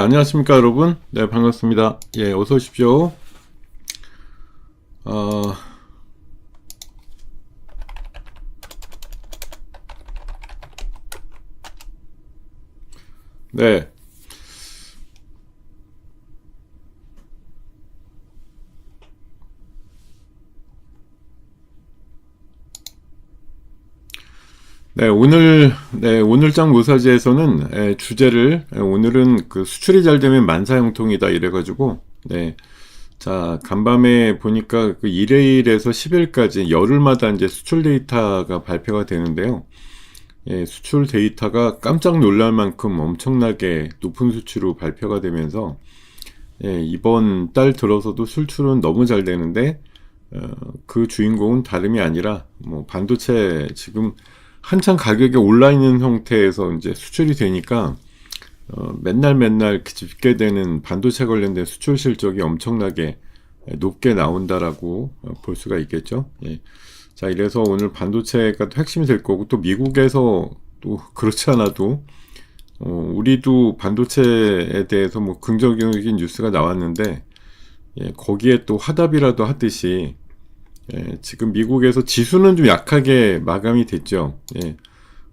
안녕하십니까 여러분. 네, 반갑습니다. 예, 어서 오십시오. 네. 오늘장 모사지에서는 주제를 오늘은 그 수출이 잘 되면 만사형통이다 이래가지고 자, 간밤에 보니까 그 1일에서 10일까지 열흘마다 이제 수출 데이터가 발표가 되는데요. 수출 데이터가 깜짝 놀랄 만큼 엄청나게 높은 수치로 발표가 되면서 이번 달 들어서도 수출은 너무 잘 되는데 그 주인공은 다름이 아니라 뭐 반도체 지금 한창 가격이 올라 있는 형태에서 이제 수출이 되니까 맨날 집계 되는 반도체 관련된 수출 실적이 엄청나게 높게 나온다라고 볼 수가 있겠죠. 자, 이래서 오늘 반도체가 또 핵심이 될 거고, 또 미국에서 또 그렇지 않아도 우리도 반도체에 대해서 뭐 긍정적인 뉴스가 나왔는데 거기에 또 화답이라도 하듯이 지금 미국에서 지수는 좀 약하게 마감이 됐죠.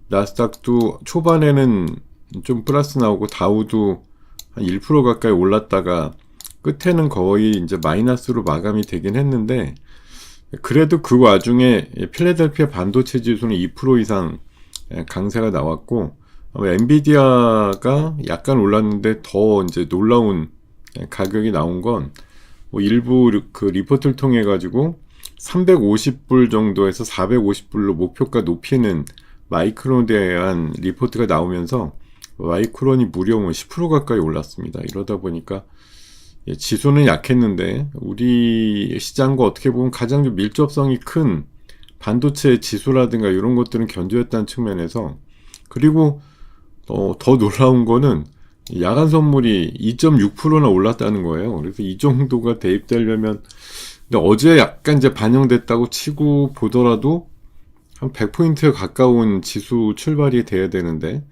나스닥도 초반에는 좀 플러스 나오고 다우도 한 1% 가까이 올랐다가 끝에는 거의 이제 마이너스로 마감이 되긴 했는데, 그래도 그 와중에 필라델피아 반도체 지수는 2% 이상 강세가 나왔고, 엔비디아가 약간 올랐는데 더 이제 놀라운 가격이 나온 건 뭐 일부 그 리포트를 통해 가지고 350불 정도에서 450불로 목표가 높이는 마이크론에 대한 리포트가 나오면서 마이크론이 무려 10% 가까이 올랐습니다. 이러다 보니까 지수는 약했는데 우리 시장과 어떻게 보면 가장 좀 밀접성이 큰 반도체 지수라든가 이런 것들은 견조했다는 측면에서, 그리고 더 놀라운 거는 야간 선물이 2.6%나 올랐다는 거예요. 그래서 이 정도가 대입되려면, 근데 어제 약간 이제 반영됐다고 치고 보더라도 한 100포인트에 가까운 지수 출발이 돼야 되는데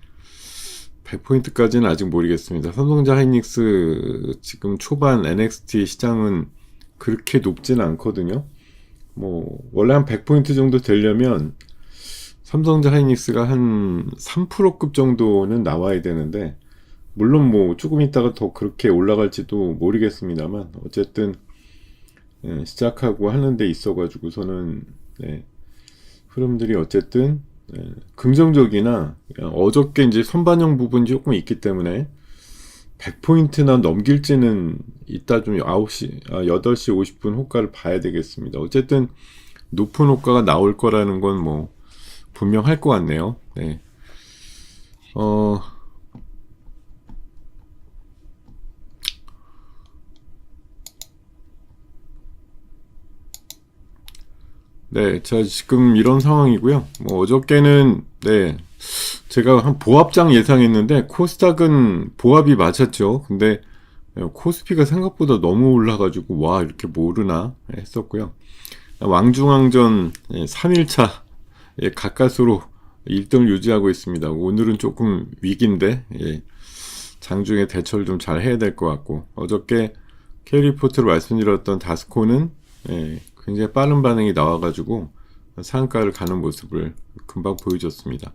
100포인트까지는 아직 모르겠습니다. 삼성전자 하이닉스 지금 초반 NXT 시장은 그렇게 높지는 않거든요. 뭐 원래 한 100포인트 정도 되려면 삼성전자 하이닉스가 한 3%급 정도는 나와야 되는데, 물론 뭐 조금 있다가 더 그렇게 올라갈지도 모르겠습니다만, 어쨌든 시작하고 하는 데 있어가지고서는 흐름들이 어쨌든 긍정적이나 어저께 이제 선반영 부분이 조금 있기 때문에 100포인트나 넘길지는 이따 좀 8시 50분 호가를 봐야 되겠습니다. 어쨌든 높은 호가가 나올 거라는 건 뭐 분명할 것 같네요. 자, 지금 이런 상황이고요. 뭐 어저께는 제가 한 보합장 예상했는데 코스닥은 보합이 맞았죠. 근데 코스피가 생각보다 너무 올라가지고 와, 이렇게 모르나 했었고요. 왕중왕전 3일차 가까스로 1등을 유지하고 있습니다. 오늘은 조금 위기인데 장중에 대처를 좀 잘 해야 될 것 같고, 어저께 K리포트로 말씀드렸던 다스코는 굉장히 빠른 반응이 나와가지고 상한가를 가는 모습을 금방 보여줬습니다.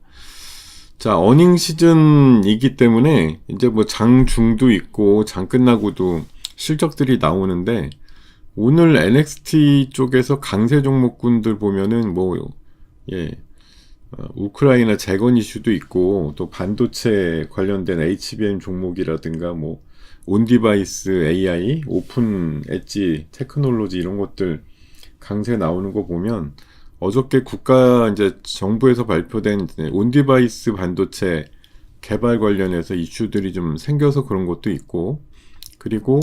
자, 어닝 시즌이기 때문에 이제 뭐 장중도 있고 장 끝나고도 실적들이 나오는데, 오늘 NXT 쪽에서 강세 종목군들 보면은 우크라이나 재건 이슈도 있고, 또 반도체 관련된 HBM 종목이라든가 뭐 온디바이스 AI, 오픈 엣지 테크놀로지 이런 것들 강세 나오는 거 보면, 어저께 국가 이제 정부에서 발표된 온디바이스 반도체 개발 관련해서 이슈들이 좀 생겨서 그런 것도 있고, 그리고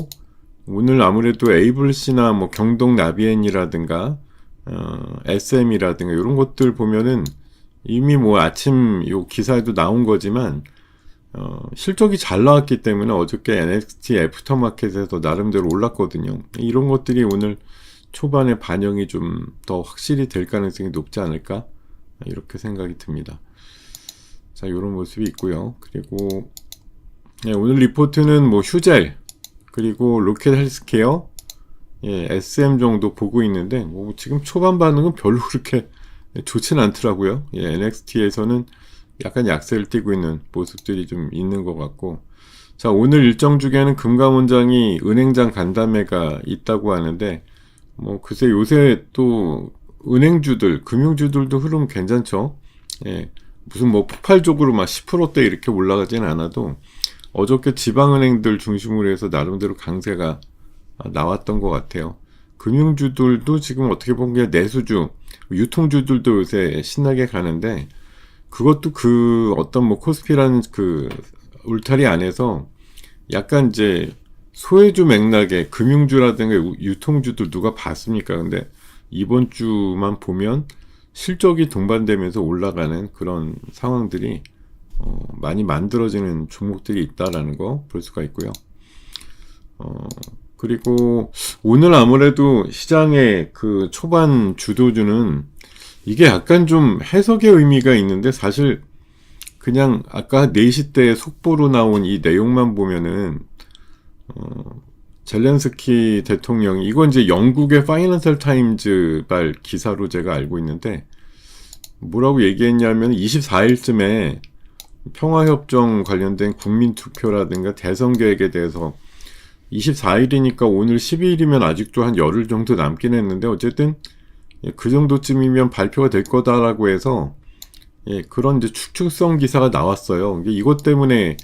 오늘 아무래도 에이블시나 뭐 경동 나비엔이라든가 SM이라든가 이런 것들 보면은 이미 뭐 아침 요 기사에도 나온 거지만 실적이 잘 나왔기 때문에 어저께 NXT 애프터마켓에서 나름대로 올랐거든요. 이런 것들이 오늘 초반에 반영이 좀 더 확실히 될 가능성이 높지 않을까, 이렇게 생각이 듭니다. 자, 이런 모습이 있고요. 그리고 예, 오늘 리포트는 뭐 휴젤 그리고 로켓 헬스케어, 예, SM 정도 보고 있는데 뭐 지금 초반 반응은 별로 그렇게 좋진 않더라고요. 예, NXT에서는 약간 약세를 띠고 있는 모습들이 좀 있는 것 같고, 자, 오늘 일정 중에는 금감원장이 은행장 간담회가 있다고 하는데, 뭐 글쎄 요새 또 은행주들, 금융주들도 흐름 괜찮죠. 예, 무슨 뭐 폭발적으로 막 10%대 이렇게 올라가진 않아도 어저께 지방은행들 중심으로 해서 나름대로 강세가 나왔던 것 같아요. 금융주들도 지금 어떻게 보면 내수주, 유통주들도 요새 신나게 가는데, 그것도 그 어떤 뭐 코스피라는 그 울타리 안에서 약간 이제 소외주 맥락의 금융주라든가 유통주들 누가 봤습니까? 근데 이번 주만 보면 실적이 동반되면서 올라가는 그런 상황들이 많이 만들어지는 종목들이 있다라는 거 볼 수가 있고요. 그리고 오늘 아무래도 시장의 그 초반 주도주는 이게 약간 좀 해석의 의미가 있는데, 사실 그냥 아까 4시 때 속보로 나온 이 내용만 보면은 젤렌스키 대통령이, 이건 이제 영국의 파이낸셜 타임즈발 기사로 제가 알고 있는데, 뭐라고 얘기했냐면 24일쯤에 평화협정 관련된 국민투표라든가 대선 계획에 대해서, 24일이니까 오늘 12일이면 아직도 한 열흘 정도 남긴 했는데, 어쨌든 그 정도쯤이면 발표가 될 거다라고 해서, 예, 그런 이제 추측성 기사가 나왔어요. 이것 때문에,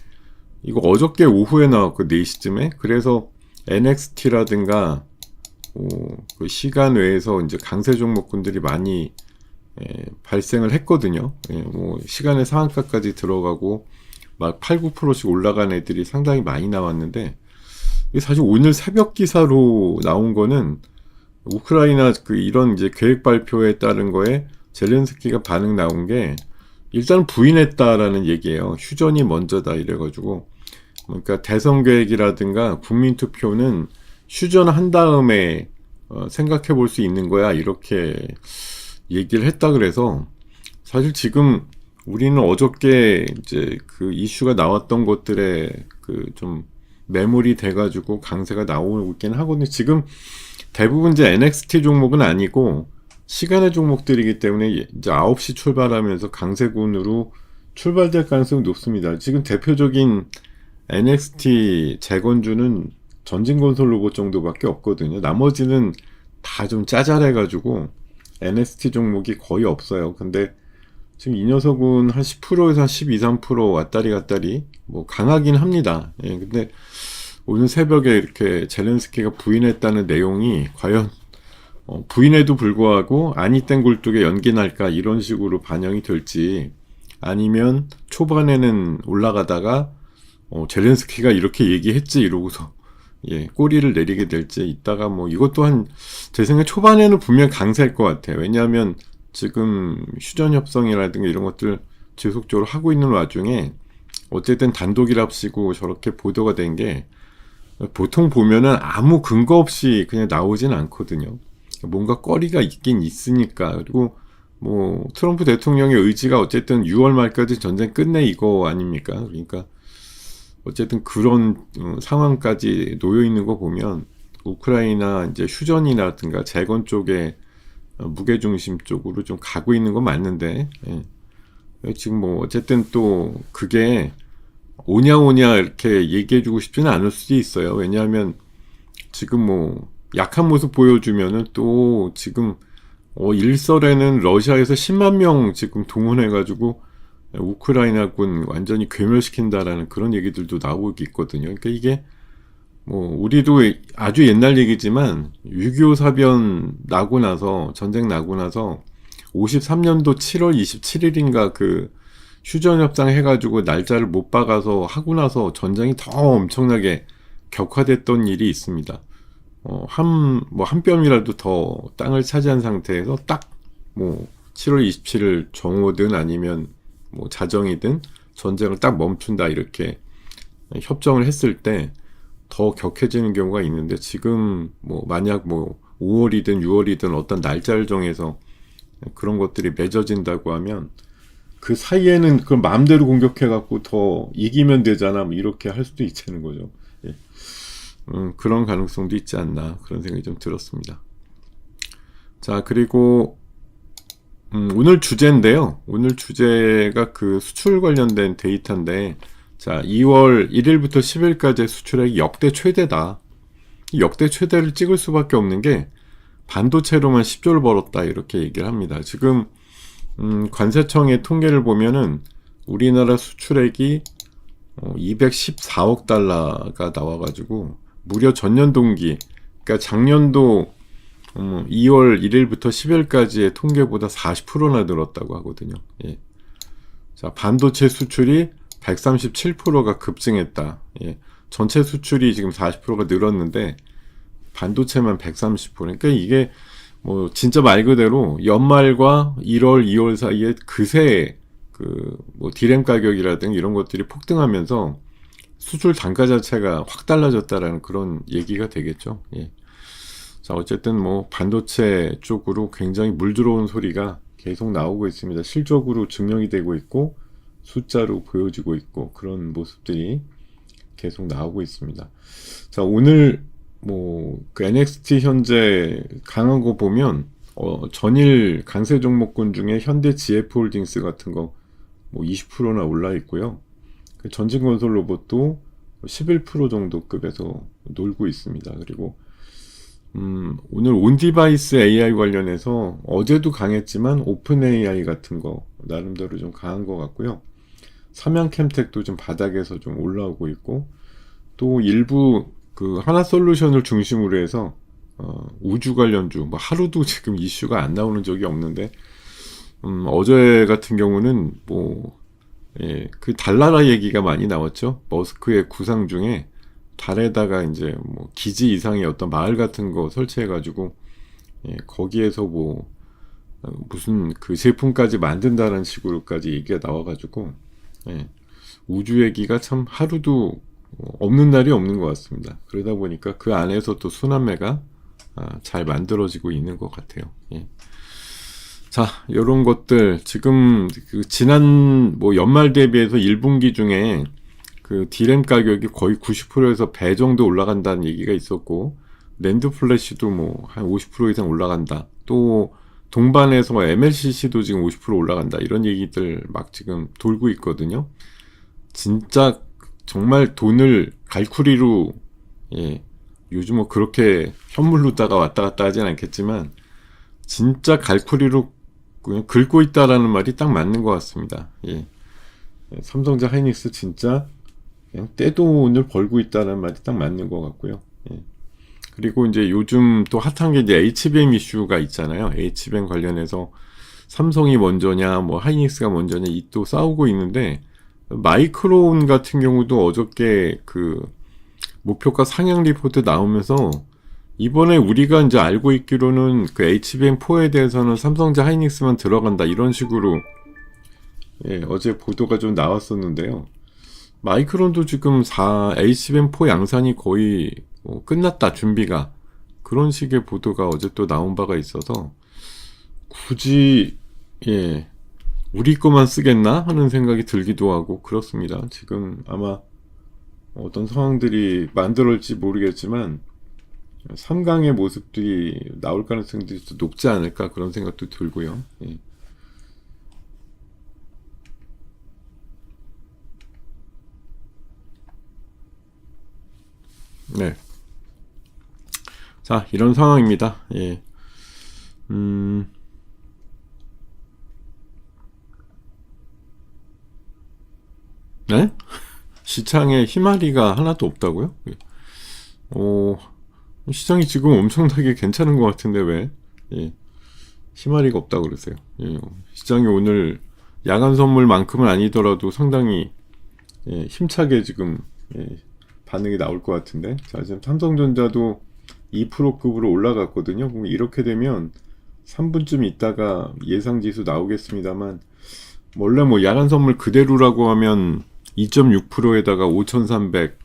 이거 어저께 오후에 나왔고 4시쯤에. 그래서 NXT라든가 그 시간 외에서 이제 강세 종목군들이 많이 발생을 했거든요. 예, 뭐 시간의 상한가까지 들어가고 막 8, 9%씩 올라간 애들이 상당히 많이 나왔는데, 사실 오늘 새벽 기사로 나온 거는 우크라이나 그 이런 이제 계획 발표에 따른 거에 젤렌스키가 반응 나온 게 일단 부인했다라는 얘기예요. 휴전이 먼저다 이래가지고, 그러니까 대선 계획이라든가 국민투표는 휴전한 다음에 생각해 볼 수 있는 거야 이렇게 얘기를 했다. 그래서 사실 지금 우리는 어저께 이제 그 이슈가 나왔던 것들에 그 좀 매몰이 돼가지고 강세가 나오고 있긴 하거든요. 지금 대부분 이제 NXT 종목은 아니고 시간의 종목들이기 때문에 이제 9시 출발하면서 강세군으로 출발될 가능성이 높습니다. 지금 대표적인 NXT 재건주는 전진건설 로봇 정도밖에 없거든요. 나머지는 다 좀 짜잘해가지고 NXT 종목이 거의 없어요. 근데 지금 이 녀석은 한 10%에서 한 12, 13% 왔다리 갔다리 뭐 강하긴 합니다. 예, 근데 오늘 새벽에 이렇게 젤렌스키가 부인했다는 내용이 과연 부인에도 불구하고 아니 땐 굴뚝에 연기 날까 이런 식으로 반영이 될지, 아니면 초반에는 올라가다가 젤렌스키가 이렇게 얘기했지 이러고서 예, 꼬리를 내리게 될지, 이따가 뭐 이것 또한 제 생각에 초반에는 분명 강세일 것 같아요. 왜냐하면 지금 휴전협상이라든가 이런 것들 지속적으로 하고 있는 와중에 어쨌든 단독이랍시고 저렇게 보도가 된 게 보통 보면은 아무 근거 없이 그냥 나오진 않거든요. 뭔가 꺼리가 있긴 있으니까. 그리고 뭐 트럼프 대통령의 의지가 어쨌든 6월 말까지 전쟁 끝내 이거 아닙니까? 그러니까 어쨌든 그런 상황까지 놓여 있는 거 보면 우크라이나 이제 휴전이라든가 재건 쪽에 무게중심 쪽으로 좀 가고 있는 건 맞는데, 예. 지금 뭐 어쨌든 또 그게 오냐 이렇게 얘기해주고 싶지는 않을 수도 있어요. 왜냐하면 지금 뭐 약한 모습 보여주면은 또 지금 일설에는 러시아에서 10만 명 지금 동원해가지고 우크라이나군 완전히 괴멸시킨다라는 그런 얘기들도 나오고 있거든요. 그러니까 이게 뭐 우리도 아주 옛날 얘기지만 6.25 사변 나고 나서, 전쟁 나고 나서 53년도 7월 27일인가 그 휴전협상 해가지고 날짜를 못 박아서 하고 나서 전쟁이 더 엄청나게 격화됐던 일이 있습니다. 한 뼘이라도 더 땅을 차지한 상태에서 딱 뭐 7월 27일 정오든 아니면 뭐 자정이든 전쟁을 딱 멈춘다 이렇게 협정을 했을 때 더 격해지는 경우가 있는데, 지금 뭐 만약 뭐 5월이든 6월이든 어떤 날짜를 정해서 그런 것들이 맺어진다고 하면 그 사이에는 그 마음대로 공격해갖고 더 이기면 되잖아. 뭐 이렇게 할 수도 있다는 거죠. 예. 그런 가능성도 있지 않나 그런 생각이 좀 들었습니다. 자, 그리고 오늘 주제인데요. 오늘 주제가 그 수출 관련된 데이터인데, 자, 2월 1일부터 10일까지 수출액이 역대 최대다. 역대 최대를 찍을 수밖에 없는 게 반도체로만 10조를 벌었다 이렇게 얘기를 합니다. 지금 관세청의 통계를 보면은 우리나라 수출액이 214억 달러가 나와가지고 무려 전년 동기, 그러니까 작년도 2월 1일부터 10일까지의 통계보다 40%나 늘었다고 하거든요. 예. 자, 반도체 수출이 137%가 급증했다. 예. 전체 수출이 지금 40%가 늘었는데 반도체만 130%. 그러니까 이게 뭐 진짜 말 그대로 연말과 1월, 2월 사이에 그새 그 뭐 디램 가격이라든가 이런 것들이 폭등하면서 수출 단가 자체가 확 달라졌다라는 그런 얘기가 되겠죠. 예. 자, 어쨌든 뭐 반도체 쪽으로 굉장히 물 들어온 소리가 계속 나오고 있습니다. 실적으로 증명이 되고 있고 숫자로 보여지고 있고 그런 모습들이 계속 나오고 있습니다. 자, 오늘 뭐 그 NXT 현재 강한 거 보면 전일 강세 종목군 중에 현대 GF홀딩스 같은 거 뭐 20%나 올라 있고요. 그 전진건설 로봇도 11% 정도 급에서 놀고 있습니다. 그리고 오늘 온디바이스 AI 관련해서 어제도 강했지만 오픈 AI 같은 거 나름대로 좀 강한 것 같고요. 삼양캠텍도 좀 바닥에서 좀 올라오고 있고, 또 일부 그 하나솔루션을 중심으로 해서 우주 관련주 뭐 하루도 지금 이슈가 안 나오는 적이 없는데 어제 같은 경우는 뭐 그 달나라 얘기가 많이 나왔죠. 머스크의 구상 중에 달에다가 이제 뭐 기지 이상의 어떤 마을 같은 거 설치해가지고 거기에서 뭐 무슨 그 제품까지 만든다는 식으로까지 얘기가 나와가지고 우주 얘기가 참 하루도 없는 날이 없는 것 같습니다. 그러다 보니까 그 안에서 또 순환매가 잘 만들어지고 있는 것 같아요. 예. 자, 요런 것들 지금 그 지난 뭐 연말 대비해서 1분기 중에 그 디램 가격이 거의 90%에서 배 정도 올라간다는 얘기가 있었고, 랜드 플래시도 뭐 한 50% 이상 올라간다. 또 동반해서 MLCC도 지금 50% 올라간다. 이런 얘기들 막 지금 돌고 있거든요. 진짜 정말 돈을 갈쿠리로 요즘 뭐 그렇게 현물로다가 왔다 갔다 하진 않겠지만 진짜 갈쿠리로 그냥 긁고 있다라는 말이 딱 맞는 것 같습니다. 삼성자 하이닉스 진짜 그냥 떼돈을 벌고 있다는 말이 딱 맞는 것 같고요. 그리고 이제 요즘 또 핫한 게 이제 HBM 이슈가 있잖아요. HBM 관련해서 삼성이 먼저냐, 뭐 하이닉스가 먼저냐, 이 또 싸우고 있는데, 마이크론 같은 경우도 어저께 그 목표가 상향 리포트 나오면서 이번에 우리가 이제 알고 있기로는 그 HBM4에 대해서는 삼성자 하이닉스만 들어간다 이런 식으로 어제 보도가 좀 나왔었는데요. 마이크론도 지금 HBM4 양산이 거의 끝났다 준비가, 그런 식의 보도가 어제 또 나온 바가 있어서 굳이 우리 거만 쓰겠나 하는 생각이 들기도 하고 그렇습니다. 지금 아마 어떤 상황들이 만들어질지 모르겠지만 3강의 모습들이 나올 가능성들이 좀 높지 않을까 그런 생각도 들고요. 네. 자, 이런 상황입니다. 네? 시장에 희마리가 하나도 없다고요? 시장이 지금 엄청나게 괜찮은 것 같은데 왜 희마리가 없다고 그러세요? 시장이 오늘 야간 선물만큼은 아니더라도 상당히 힘차게 지금 반응이 나올 것 같은데, 자, 지금 삼성전자도 2%급으로 올라갔거든요. 그럼 이렇게 되면 3분쯤 있다가 예상지수 나오겠습니다만, 원래 뭐 야간 선물 그대로라고 하면 2.6%에다가 5,300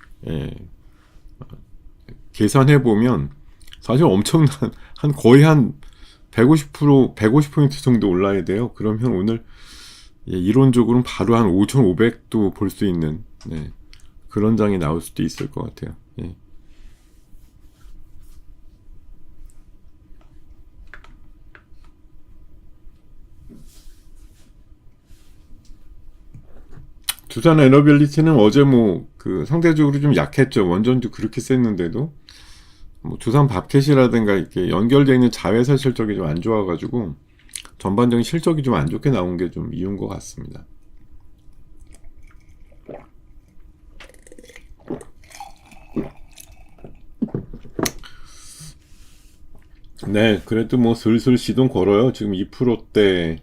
계산해보면 사실 엄청난 거의 한 150% 150포인트 정도 올라야 돼요. 그러면 오늘 예, 이론적으로는 바로 한 5,500도 볼 수 있는, 네, 그런 장이 나올 수도 있을 것 같아요. 예. 두산 에너빌리티는 어제 뭐 그 상대적으로 좀 약했죠. 원전도 그렇게 셌는데도 뭐 두산 밥캣이라든가 이렇게 연결되어 있는 자회사 실적이 좀 안 좋아가지고 전반적인 실적이 좀 안 좋게 나온 게 좀 이유인 것 같습니다. 네, 그래도 뭐 슬슬 시동 걸어요. 지금 2%대.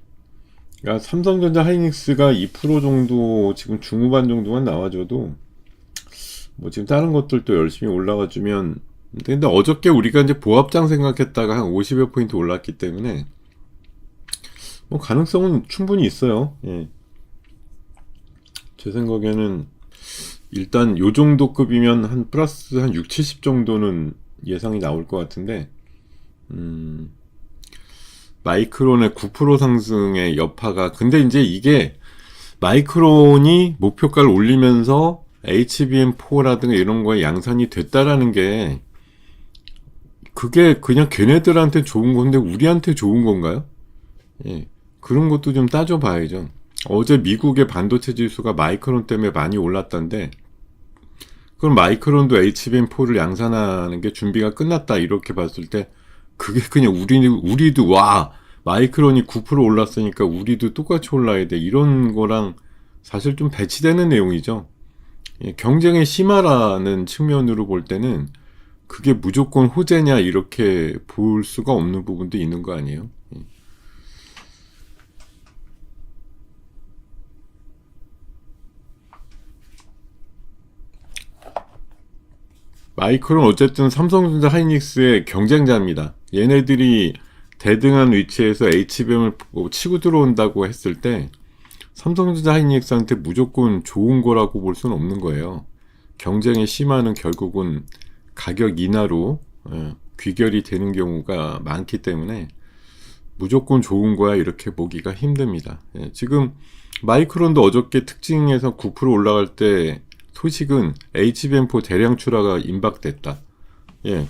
그러니까 삼성전자 하이닉스가 2% 정도 지금 중후반 정도만 나와줘도 뭐 지금 다른 것들도 열심히 올라가주면, 근데 어저께 우리가 이제 보합장 생각했다가 한 50여 포인트 올랐기 때문에 뭐 가능성은 충분히 있어요. 예. 제 생각에는 일단 요 정도 급이면 한 플러스 한 6, 70 정도는 예상이 나올 것 같은데, 마이크론의 9% 상승의 여파가, 근데 이제 이게 마이크론이 목표가를 올리면서 HBM4라든가 이런 거에 양산이 됐다라는 게, 그게 그냥 걔네들한테 좋은 건데 우리한테 좋은 건가요? 예. 그런 것도 좀 따져봐야죠. 어제 미국의 반도체 지수가 마이크론 때문에 많이 올랐던데, 그럼 마이크론도 HBM4를 양산하는 게 준비가 끝났다 이렇게 봤을 때, 그게 그냥 우리도 와 마이크론이 9% 올랐으니까 우리도 똑같이 올라야 돼 이런 거랑 사실 좀 배치되는 내용이죠. 예, 경쟁의 심화라는 측면으로 볼 때는 그게 무조건 호재냐 이렇게 볼 수가 없는 부분도 있는 거 아니에요. 예. 마이크론 어쨌든 삼성전자 하이닉스의 경쟁자입니다. 얘네들이 대등한 위치에서 HBM을 치고 들어온다고 했을 때 삼성전자 하이닉스한테 무조건 좋은 거라고 볼 수는 없는 거예요. 경쟁의 심화는 결국은 가격 인하로 귀결이 되는 경우가 많기 때문에 무조건 좋은 거야 이렇게 보기가 힘듭니다. 예, 지금 마이크론도 어저께 특징에서 9% 올라갈 때 소식은 HBM4 대량 출하가 임박됐다. 예.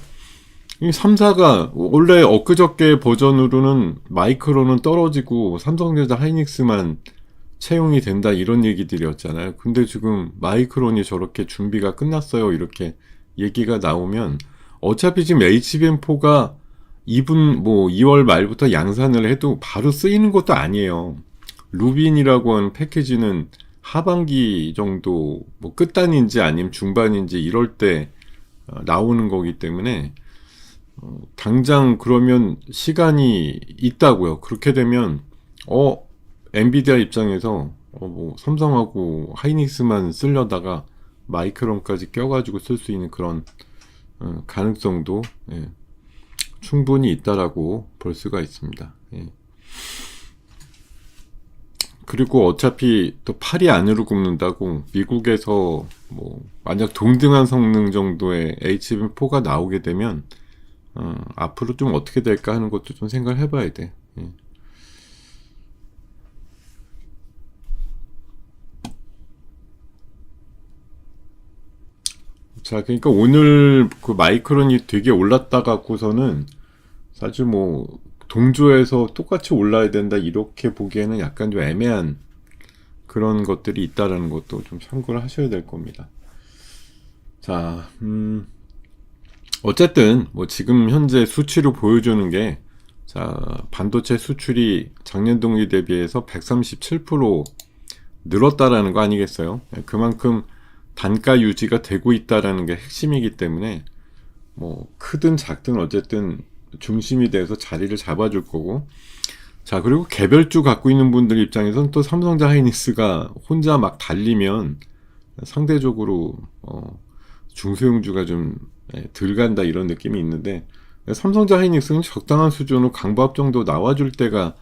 이 3사가 원래 엊그저께 버전으로는 마이크론은 떨어지고 삼성전자 하이닉스만 채용이 된다 이런 얘기들이었잖아요. 근데 지금 마이크론이 저렇게 준비가 끝났어요 이렇게 얘기가 나오면 어차피 지금 HBM4가 2월 말부터 양산을 해도 바로 쓰이는 것도 아니에요. 루빈이라고 하는 패키지는 하반기 정도 뭐 끝단인지 아니면 중반인지 이럴 때 나오는 거기 때문에 당장 그러면 시간이 있다고요. 그렇게 되면 엔비디아 입장에서 뭐 삼성하고 하이닉스만 쓰려다가 마이크론까지 껴가지고 쓸 수 있는 그런 가능성도 충분히 있다라고 볼 수가 있습니다. 예. 그리고 어차피 또 팔이 안으로 굽는다고 미국에서 뭐 만약 동등한 성능 정도의 HBM4가 나오게 되면 앞으로 좀 어떻게 될까 하는 것도 좀 생각을 해봐야 돼. 예. 자, 그러니까 오늘 그 마이크론이 되게 올랐다가고서는 사실 뭐 동조해서 똑같이 올라야 된다 이렇게 보기에는 약간 좀 애매한 그런 것들이 있다라는 것도 좀 참고를 하셔야 될 겁니다. 자, 어쨌든 뭐 지금 현재 수치로 보여주는 게, 자, 반도체 수출이 작년 동기 대비해서 137% 늘었다라는 거 아니겠어요? 그만큼 단가 유지가 되고 있다라는 게 핵심이기 때문에 뭐 크든 작든 어쨌든 중심이 돼서 자리를 잡아줄 거고, 자, 그리고 개별주 갖고 있는 분들 입장에서는 또 삼성전자 하이닉스가 혼자 막 달리면 상대적으로 중소형주가 좀 덜 간다 이런 느낌이 있는데, 삼성전자 하이닉스는 적당한 수준으로 강보합 정도 나와줄 때가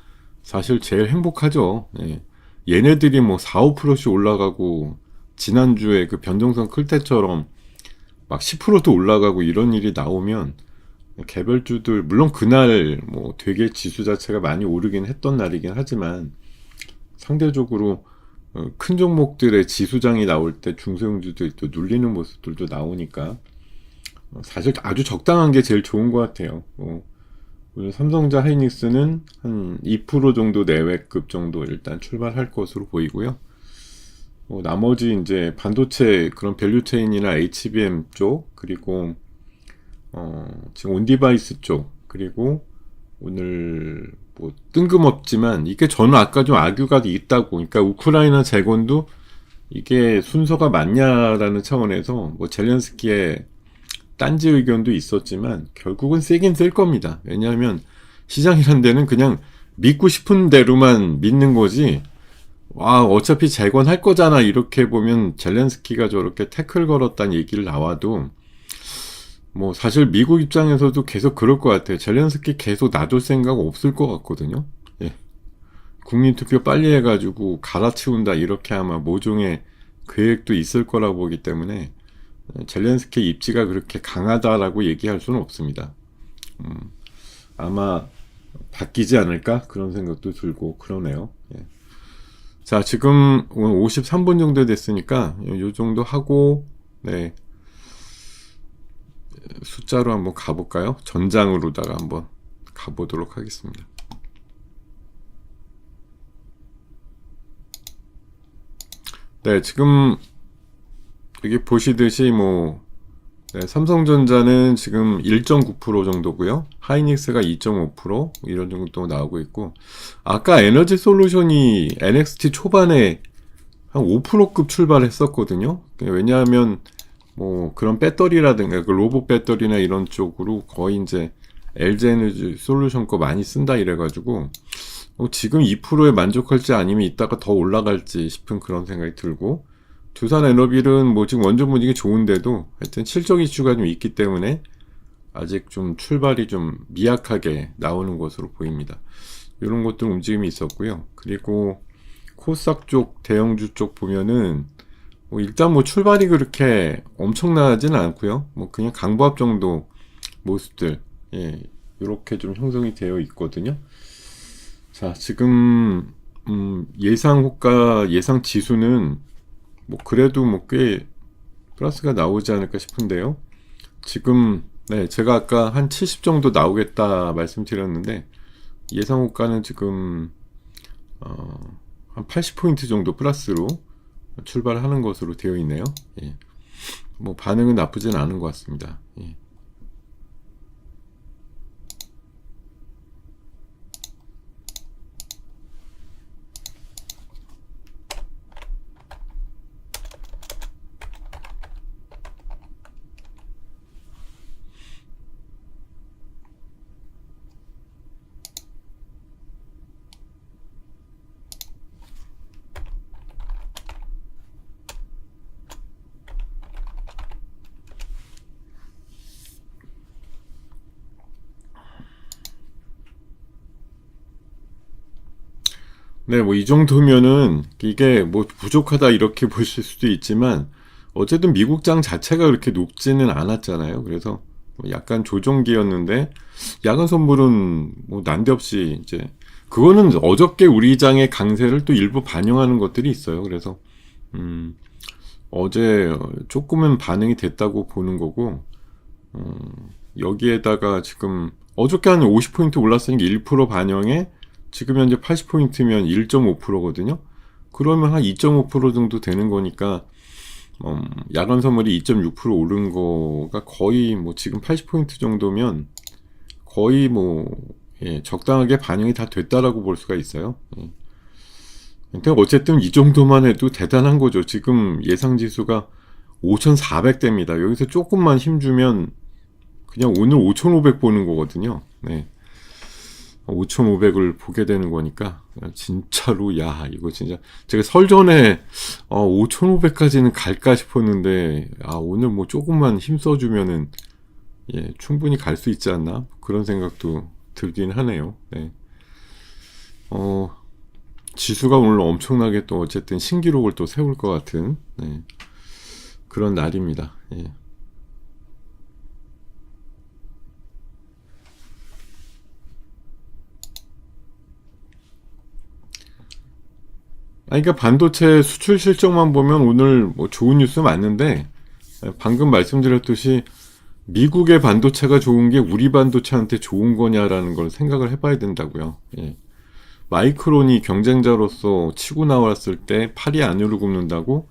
사실 제일 행복하죠. 예. 얘네들이 뭐 4, 5%씩 올라가고 지난주에 그 변동성 클 때처럼 막 10%도 올라가고 이런 일이 나오면 개별주들, 물론 그날 뭐 되게 지수 자체가 많이 오르긴 했던 날이긴 하지만 상대적으로 큰 종목들의 지수장이 나올 때 중소형주들이 또 눌리는 모습들도 나오니까 사실 아주 적당한 게 제일 좋은 것 같아요. 오늘 삼성전자 하이닉스는 한 2% 정도 내외급 정도 일단 출발할 것으로 보이고요. 나머지 이제 반도체 그런 밸류체인이나 HBM 쪽, 그리고 지금 온디바이스 쪽, 그리고 오늘 뭐 뜬금없지만 이게 저는 아까 좀 악유가 있다고, 그러니까 우크라이나 재건도 이게 순서가 맞냐라는 차원에서 뭐 젤렌스키의 딴지 의견도 있었지만 결국은 세긴 쓸 겁니다. 왜냐하면 시장이란 데는 그냥 믿고 싶은 대로만 믿는 거지, 와 어차피 재건할 거잖아 이렇게 보면 젤렌스키가 저렇게 태클 걸었다는 얘기를 나와도 뭐 사실 미국 입장에서도 계속 그럴 것 같아요. 젤렌스키 계속 놔둘 생각 없을 것 같거든요. 예. 국민투표 빨리 해가지고 갈아치운다 이렇게 아마 모종의 계획도 있을 거라고 보기 때문에 젤렌스키 입지가 그렇게 강하다라고 얘기할 수는 없습니다. 아마 바뀌지 않을까 그런 생각도 들고 그러네요. 예. 자, 지금 53분 정도 됐으니까 요 정도 하고, 네, 숫자로 한번 가볼까요? 전장으로다가 한번 가보도록 하겠습니다. 네, 지금 여기 보시듯이 뭐 네, 삼성전자는 지금 1.9% 정도고요. 하이닉스가 2.5% 이런 정도 나오고 있고, 아까 에너지 솔루션이 NXT 초반에 한 5%급 출발했었거든요. 왜냐하면 뭐 그런 배터리라든가 그 로봇 배터리나 이런 쪽으로 거의 이제 LG 에너지 솔루션 거 많이 쓴다 이래가지고 지금 2%에 만족할지 아니면 이따가 더 올라갈지 싶은 그런 생각이 들고, 두산 에너빌은 뭐 지금 원전 분위기 좋은데도 하여튼 실적 이슈가 좀 있기 때문에 아직 좀 출발이 좀 미약하게 나오는 것으로 보입니다. 이런 것들 움직임이 있었고요. 그리고 코스닥 쪽 대형주 쪽 보면은 뭐 일단 뭐 출발이 그렇게 엄청나지는 않고요. 뭐 그냥 강보합 정도 모습들, 예, 이렇게 좀 형성이 되어 있거든요. 자, 지금 예상 호가 예상 지수는 뭐 그래도 뭐 꽤 플러스가 나오지 않을까 싶은데요. 지금 네, 제가 아까 한 70 정도 나오겠다 말씀드렸는데 예상 호가는 지금 한 80포인트 정도 플러스로 출발하는 것으로 되어 있네요. 예. 뭐 반응은 나쁘진 않은 것 같습니다. 예. 네, 뭐 이 정도면은 이게 뭐 부족하다 이렇게 보실 수도 있지만 어쨌든 미국장 자체가 그렇게 높지는 않았잖아요. 그래서 뭐 약간 조정기였는데 야간 선물은 뭐 난데없이 이제 그거는 어저께 우리 장의 강세를 또 일부 반영하는 것들이 있어요. 그래서 음, 어제 조금은 반응이 됐다고 보는 거고, 여기에다가 지금 어저께 한 50포인트 올랐으니까 1% 반영에 지금 현재 80포인트면 1.5%거든요. 그러면 한 2.5% 정도 되는 거니까 야간 선물이 2.6% 오른 거가 거의 뭐 지금 80포인트 정도면 거의 뭐 예, 적당하게 반영이 다 됐다라고 볼 수가 있어요. 예. 근데 어쨌든 이 정도만 해도 대단한 거죠. 지금 예상 지수가 5,400대입니다. 여기서 조금만 힘주면 그냥 오늘 5,500 보는 거거든요. 네. 5,500을 보게 되는 거니까 진짜로 야 이거 진짜 제가 설 전에 5,500까지는 갈까 싶었는데 오늘 뭐 조금만 힘써주면은 예, 충분히 갈 수 있지 않나 그런 생각도 들긴 하네요. 네. 지수가 오늘 엄청나게 또 어쨌든 신기록을 또 세울 것 같은 네, 그런 날입니다. 예. 그러니까 반도체 수출 실적만 보면 오늘 뭐 좋은 뉴스 맞는데, 방금 말씀드렸듯이 미국의 반도체가 좋은 게 우리 반도체한테 좋은 거냐라는 걸 생각을 해봐야 된다고요. 예. 마이크론이 경쟁자로서 치고 나왔을 때 팔이 안으로 굽는다고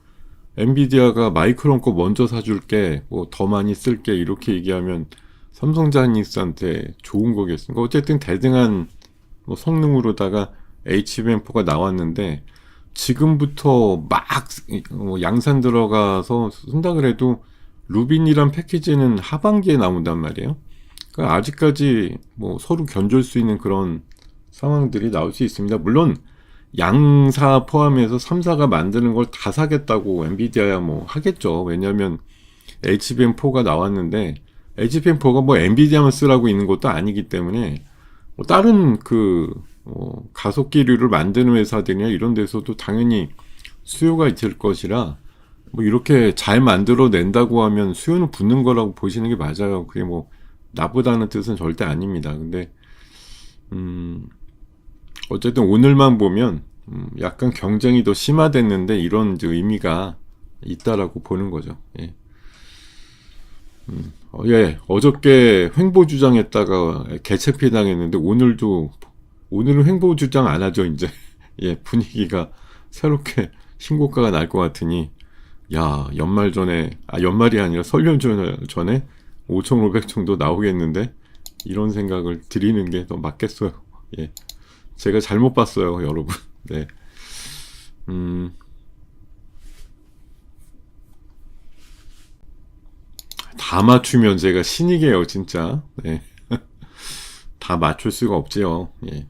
엔비디아가 마이크론 거 먼저 사줄게, 뭐 더 많이 쓸게 이렇게 얘기하면 삼성자이닉스한테 좋은 거겠습니까? 어쨌든 대등한 뭐 성능으로다가 HBM4가 나왔는데 지금부터 막 양산 들어가서 쓴다 그래도 루빈이란 패키지는 하반기에 나온단 말이에요. 그러니까 아직까지 뭐 서로 견줄 수 있는 그런 상황들이 나올 수 있습니다. 물론 양사 포함해서 3사가 만드는 걸 다 사겠다고 엔비디아야 뭐 하겠죠. 왜냐하면 HBM4가 나왔는데 HBM4가 뭐 엔비디아만 쓰라고 있는 것도 아니기 때문에 뭐 다른 가속기류를 만드는 회사들이나 이런 데서도 당연히 수요가 있을 것이라 뭐 이렇게 잘 만들어 낸다고 하면 수요는 붙는 거라고 보시는 게 맞아요. 그게 뭐 나쁘다는 뜻은 절대 아닙니다. 근데 어쨌든 오늘만 보면 약간 경쟁이 더 심화됐는데 이런 이제 의미가 있다라고 보는 거죠. 예. 예. 어저께 횡보 주장했다가 개체피 당했는데 오늘은 횡보 주장 안 하죠, 이제. 예, 분위기가 새롭게 신고가가 날 것 같으니 야, 연말이 아니라 설 전에 5,500 정도 나오겠는데 이런 생각을 드리는 게 더 맞겠어요. 예. 제가 잘못 봤어요, 여러분. 네. 다 맞추면 제가 신이게요, 진짜. 네. 다 맞출 수가 없지요. 예.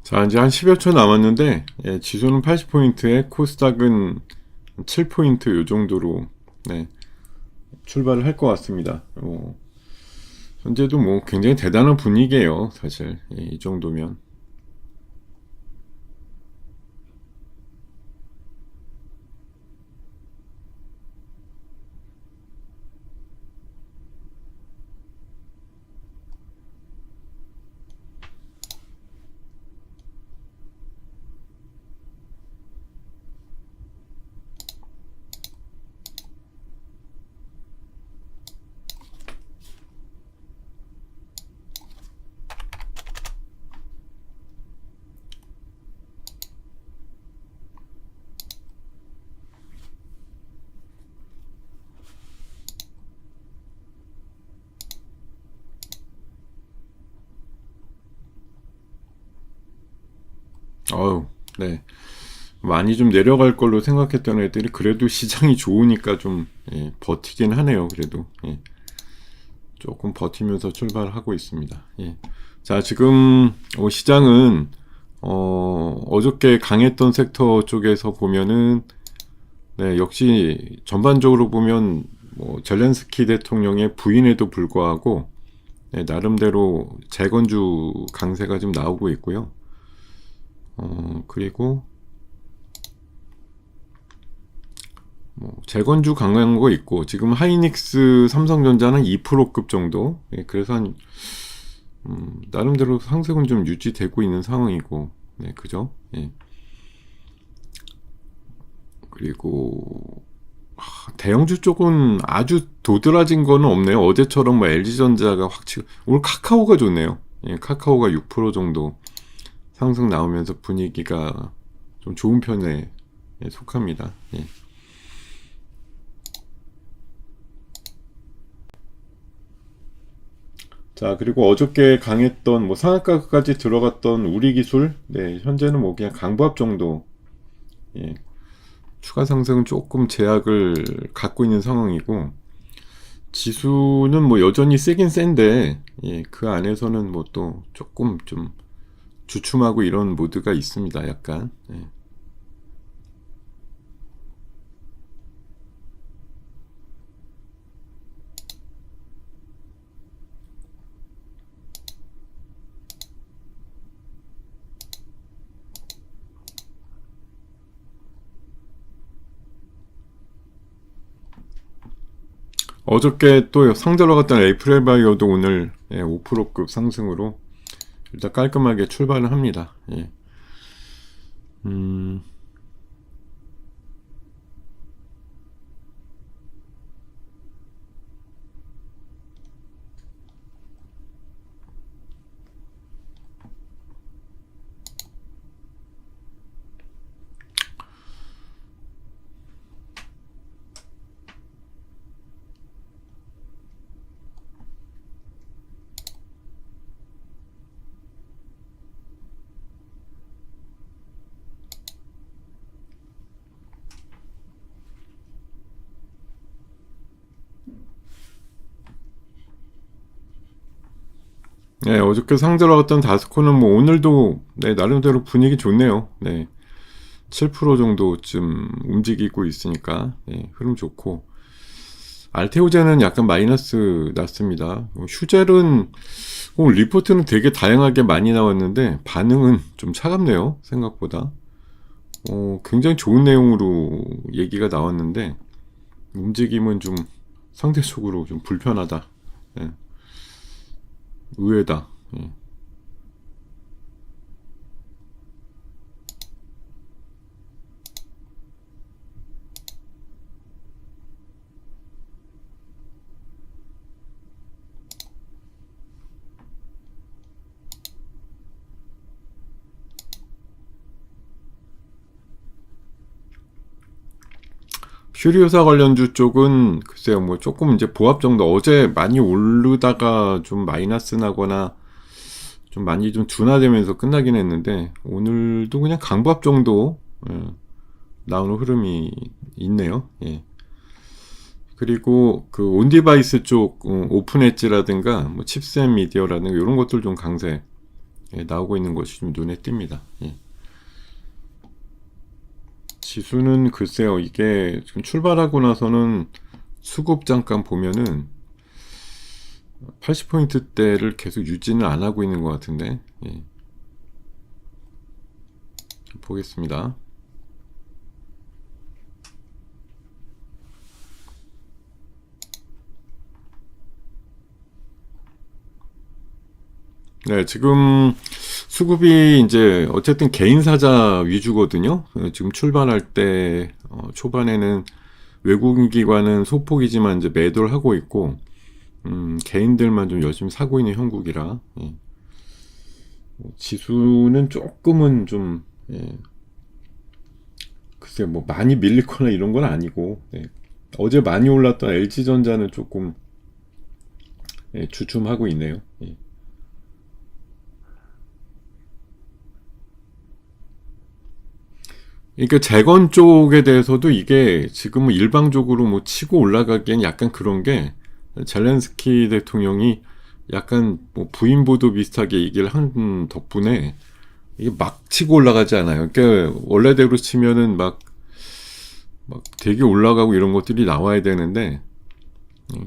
자, 이제 한 10여 초 남았는데, 예, 지수는 80포인트에 코스닥은 7포인트 요 정도로, 네, 출발을 할 것 같습니다. 현재도 뭐 굉장히 대단한 분위기예요, 사실. 예, 이 정도면. 어우, 네. 많이 좀 내려갈 걸로 생각했던 애들이 그래도 시장이 좋으니까 좀, 예, 버티긴 하네요, 그래도. 예. 조금 버티면서 출발하고 있습니다. 예. 자, 지금 시장은 어저께 강했던 섹터 쪽에서 보면은 네, 역시 전반적으로 보면 뭐 젤렌스키 대통령의 부인에도 불구하고 네, 나름대로 재건주 강세가 좀 나오고 있고요. 그리고 뭐 재건주 강한 거 있고 지금 하이닉스 삼성전자는 2%급 정도. 예, 그래서 한 나름대로 상승은 좀 유지되고 있는 상황이고, 네, 그죠? 예. 그리고 대형주 쪽은 아주 도드라진 거는 없네요. 어제처럼 뭐 LG전자가 확 치고 오늘 카카오가 좋네요. 예, 카카오가 6% 정도 상승 나오면서 분위기가 좀 좋은 편에 속합니다. 예. 자, 그리고 어저께 강했던 뭐 상한가까지 들어갔던 우리 기술, 네, 현재는 뭐 그냥 강보합 정도, 예, 추가 상승은 조금 제약을 갖고 있는 상황이고, 지수는 뭐 여전히 세긴 센데, 예, 그 안에서는 뭐 또 조금 좀 주춤하고 이런 모드가 있습니다. 약간. 예. 어저께 또 상 들어갔던 에이프릴 바이오도 오늘 5%급 상승으로 일단 깔끔하게 출발을 합니다. 예. 음, 네, 어저께 상 들어갔던 다스코는 뭐 오늘도 네, 나름대로 분위기 좋네요. 네, 7% 정도쯤 움직이고 있으니까 흐름 좋고 알테오제는 약간 마이너스 났습니다. 휴젤은 리포트는 되게 다양하게 많이 나왔는데 반응은 좀 차갑네요. 생각보다. 굉장히 좋은 내용으로 얘기가 나왔는데 움직임은 좀 상대적으로 좀 불편하다. 예, 의외다. 예. 퓨리오사 관련주 쪽은 글쎄요, 뭐 조금 이제 보합 정도 어제 많이 오르다가 좀 마이너스 나거나 좀 많이 좀 둔화되면서 끝나긴 했는데 오늘도 그냥 강보합 정도 나오는 흐름이 있네요. 예. 그리고 그 온디바이스 쪽 오픈 엣지라든가 뭐 칩셋 미디어라든가 이런 것들 좀 강세 나오고 있는 것이 좀 눈에 띕니다. 예. 지수는 글쎄요, 이게 지금 출발하고 나서는 수급 잠깐 보면은 80포인트대를 계속 유지는 안 하고 있는 것 같은데, 예. 보겠습니다. 네, 지금 수급이 이제 어쨌든 개인 사자 위주거든요. 지금 출발할 때 초반에는 외국인 기관은 소폭이지만 이제 매도를 하고 있고 개인들만 좀 열심히 사고 있는 형국이라 지수는 조금은 좀 글쎄 뭐 많이 밀리거나 이런 건 아니고 어제 많이 올랐던 LG전자는 조금 주춤하고 있네요. 그러니까 재건 쪽에 대해서도 이게 지금은 일방적으로 뭐 치고 올라가기엔 약간 그런 게 젤렌스키 대통령이 약간 뭐 부인 보도 비슷하게 얘기를 한 덕분에 이게 막 치고 올라가지 않아요. 그러니까 원래대로 치면은 막 되게 올라가고 이런 것들이 나와야 되는데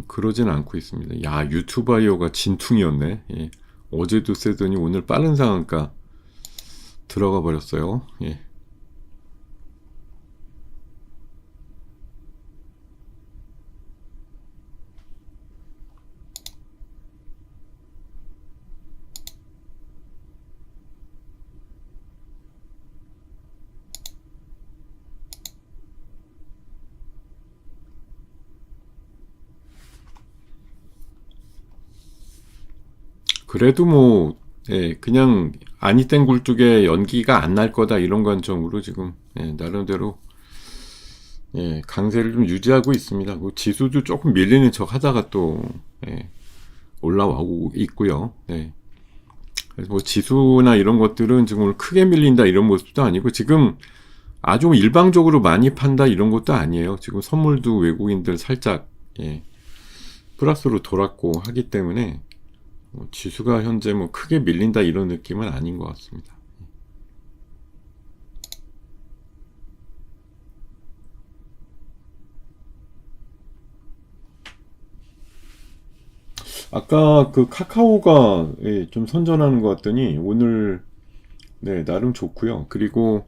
그러진 않고 있습니다. 야, 유튜바이어가 진퉁이었네. 예. 어제도 세더니 오늘 빠른 상한가 들어가 버렸어요. 예. 그래도 뭐 예, 그냥 아니땡 굴뚝에 연기가 안 날 거다 이런 관점으로 지금 예, 나름대로 예, 강세를 좀 유지하고 있습니다. 그 지수도 조금 밀리는 척 하다가 또 예, 올라오고 있고요. 예. 그래서 뭐 지수나 이런 것들은 지금 오늘 크게 밀린다 이런 모습도 아니고 지금 아주 일방적으로 많이 판다 이런 것도 아니에요. 지금 선물도 외국인들 살짝 예, 플러스로 돌았고 하기 때문에 뭐 지수가 현재 뭐 크게 밀린다 이런 느낌은 아닌 것 같습니다. 아까 그 카카오가 예, 좀 선전하는 것 같더니 오늘 네, 나름 좋고요. 그리고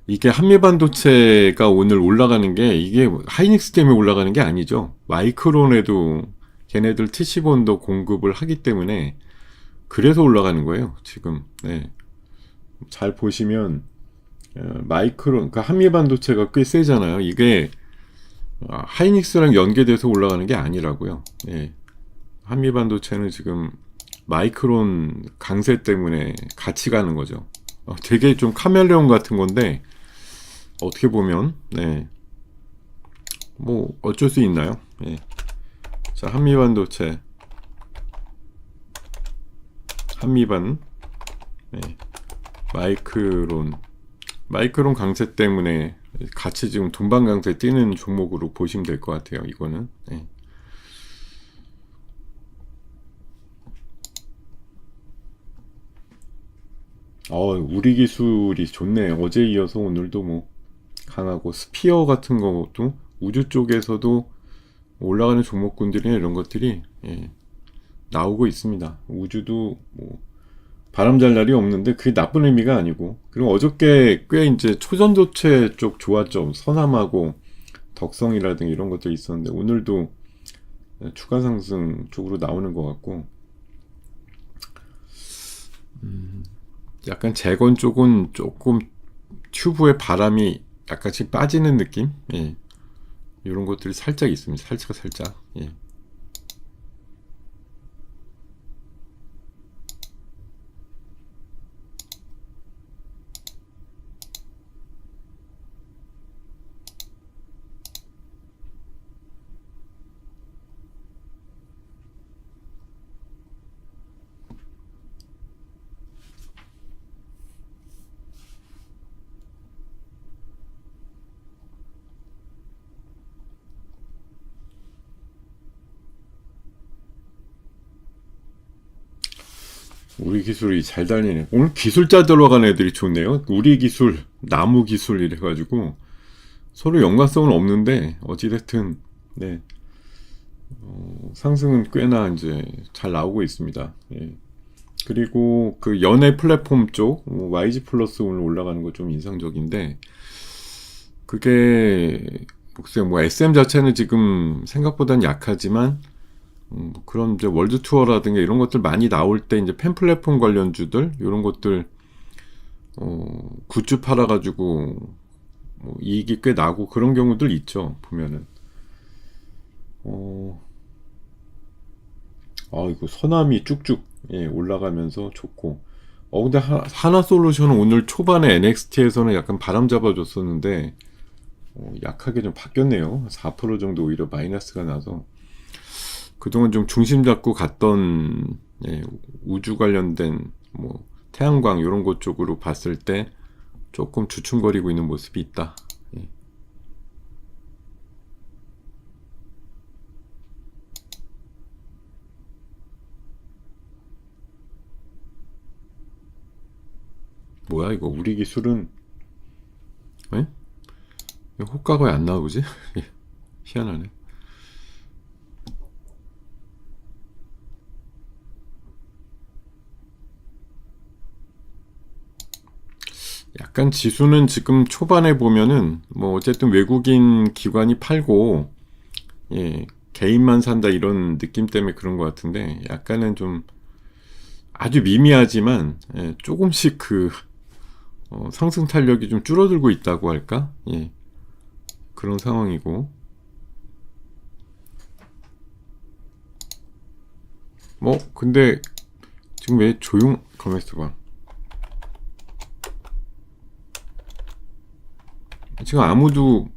이게 한미반도체가 오늘 올라가는 게 이게 하이닉스 때문에 올라가는 게 아니죠. 마이크론에도 걔네들 TC본도 공급을 하기 때문에 그래서 올라가는 거예요. 지금 네. 잘 보시면 마이크론, 그러니까 한미반도체가 꽤 세잖아요. 이게 하이닉스랑 연계돼서 올라가는 게 아니라고요. 예. 한미반도체는 지금 마이크론 강세 때문에 같이 가는 거죠. 되게 좀 카멜레온 같은 건데 어떻게 보면 네. 뭐 어쩔 수 있나요? 예. 자, 한미반도체, 한미반, 네. 마이크론 강세 때문에 같이 지금 동반 강세 뛰는 종목으로 보시면 될 것 같아요. 이거는. 네. 우리 기술이 좋네. 어제 이어서 오늘도 뭐 강하고 스피어 같은 것도 우주 쪽에서도 올라가는 종목군들이나 이런 것들이 예, 나오고 있습니다. 우주도 뭐 바람 잘 날이 없는데 그게 나쁜 의미가 아니고 그리고 어저께 꽤 이제 초전도체 쪽 좋았죠. 서남하고 덕성이라든가 이런 것들이 있었는데 오늘도 추가 상승 쪽으로 나오는 것 같고 약간 재건 쪽은 조금 튜브에 바람이 약간씩 빠지는 느낌? 예. 이런 것들이 살짝 있습니다. 살짝. 예. 우리 기술이 잘 달리네. 오늘 기술자 들어간 애들이 좋네요. 우리 기술, 나무 기술 이래가지고 서로 연관성은 없는데 어찌됐든 네. 상승은 꽤나 이제 잘 나오고 있습니다. 예. 그리고 그 연애 플랫폼 쪽 YG 플러스 오늘 올라가는 거 좀 인상적인데 그게 글쎄요 뭐 SM 자체는 지금 생각보단 약하지만 그런 이제 월드 투어라든가 이런 것들 많이 나올 때 이제 팬 플랫폼 관련주들 이런 것들 굿즈 팔아가지고 뭐 이익이 꽤 나고 그런 경우들 있죠 보면은 이거 서남이 쭉쭉 예, 올라가면서 좋고 근데 하나솔루션은 오늘 초반에 NXT에서는 약간 바람 잡아줬었는데 약하게 좀 바뀌었네요. 4% 정도 오히려 마이너스가 나서 그동안 좀 중심 잡고 갔던 예, 우주 관련된 뭐 태양광 이런 것 쪽으로 봤을 때 조금 주춤거리고 있는 모습이 있다. 예. 뭐야 이거 우리 기술은 예? 호가가 왜 안 나오지? 희한하네. 약간 지수는 지금 초반에 보면은 뭐 어쨌든 외국인 기관이 팔고 예, 개인만 산다 이런 느낌 때문에 그런 것 같은데 약간은 좀 아주 미미하지만 예, 조금씩 그 상승 탄력이 좀 줄어들고 있다고 할까? 예, 그런 상황이고 뭐 근데 지금 왜 가만있어 봐. 지금 아무도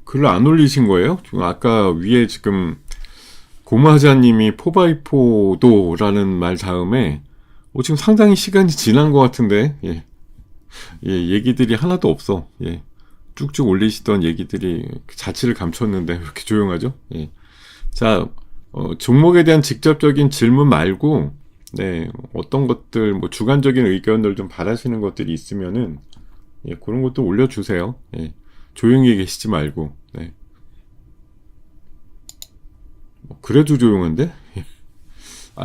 글을 안 올리신 거예요? 지금 아까 위에 지금 고마자님이 4x4도라는 말 다음에 지금 상당히 시간이 지난 것 같은데 예. 예, 얘기들이 하나도 없어. 예. 쭉쭉 올리시던 얘기들이 자취를 감췄는데 왜 이렇게 조용하죠? 예. 자, 종목에 대한 직접적인 질문 말고 네, 어떤 것들 뭐 주관적인 의견들 좀 바라시는 것들이 있으면은 예, 그런 것도 올려주세요. 예. 조용히 계시지 말고. 네. 그래도 조용한데?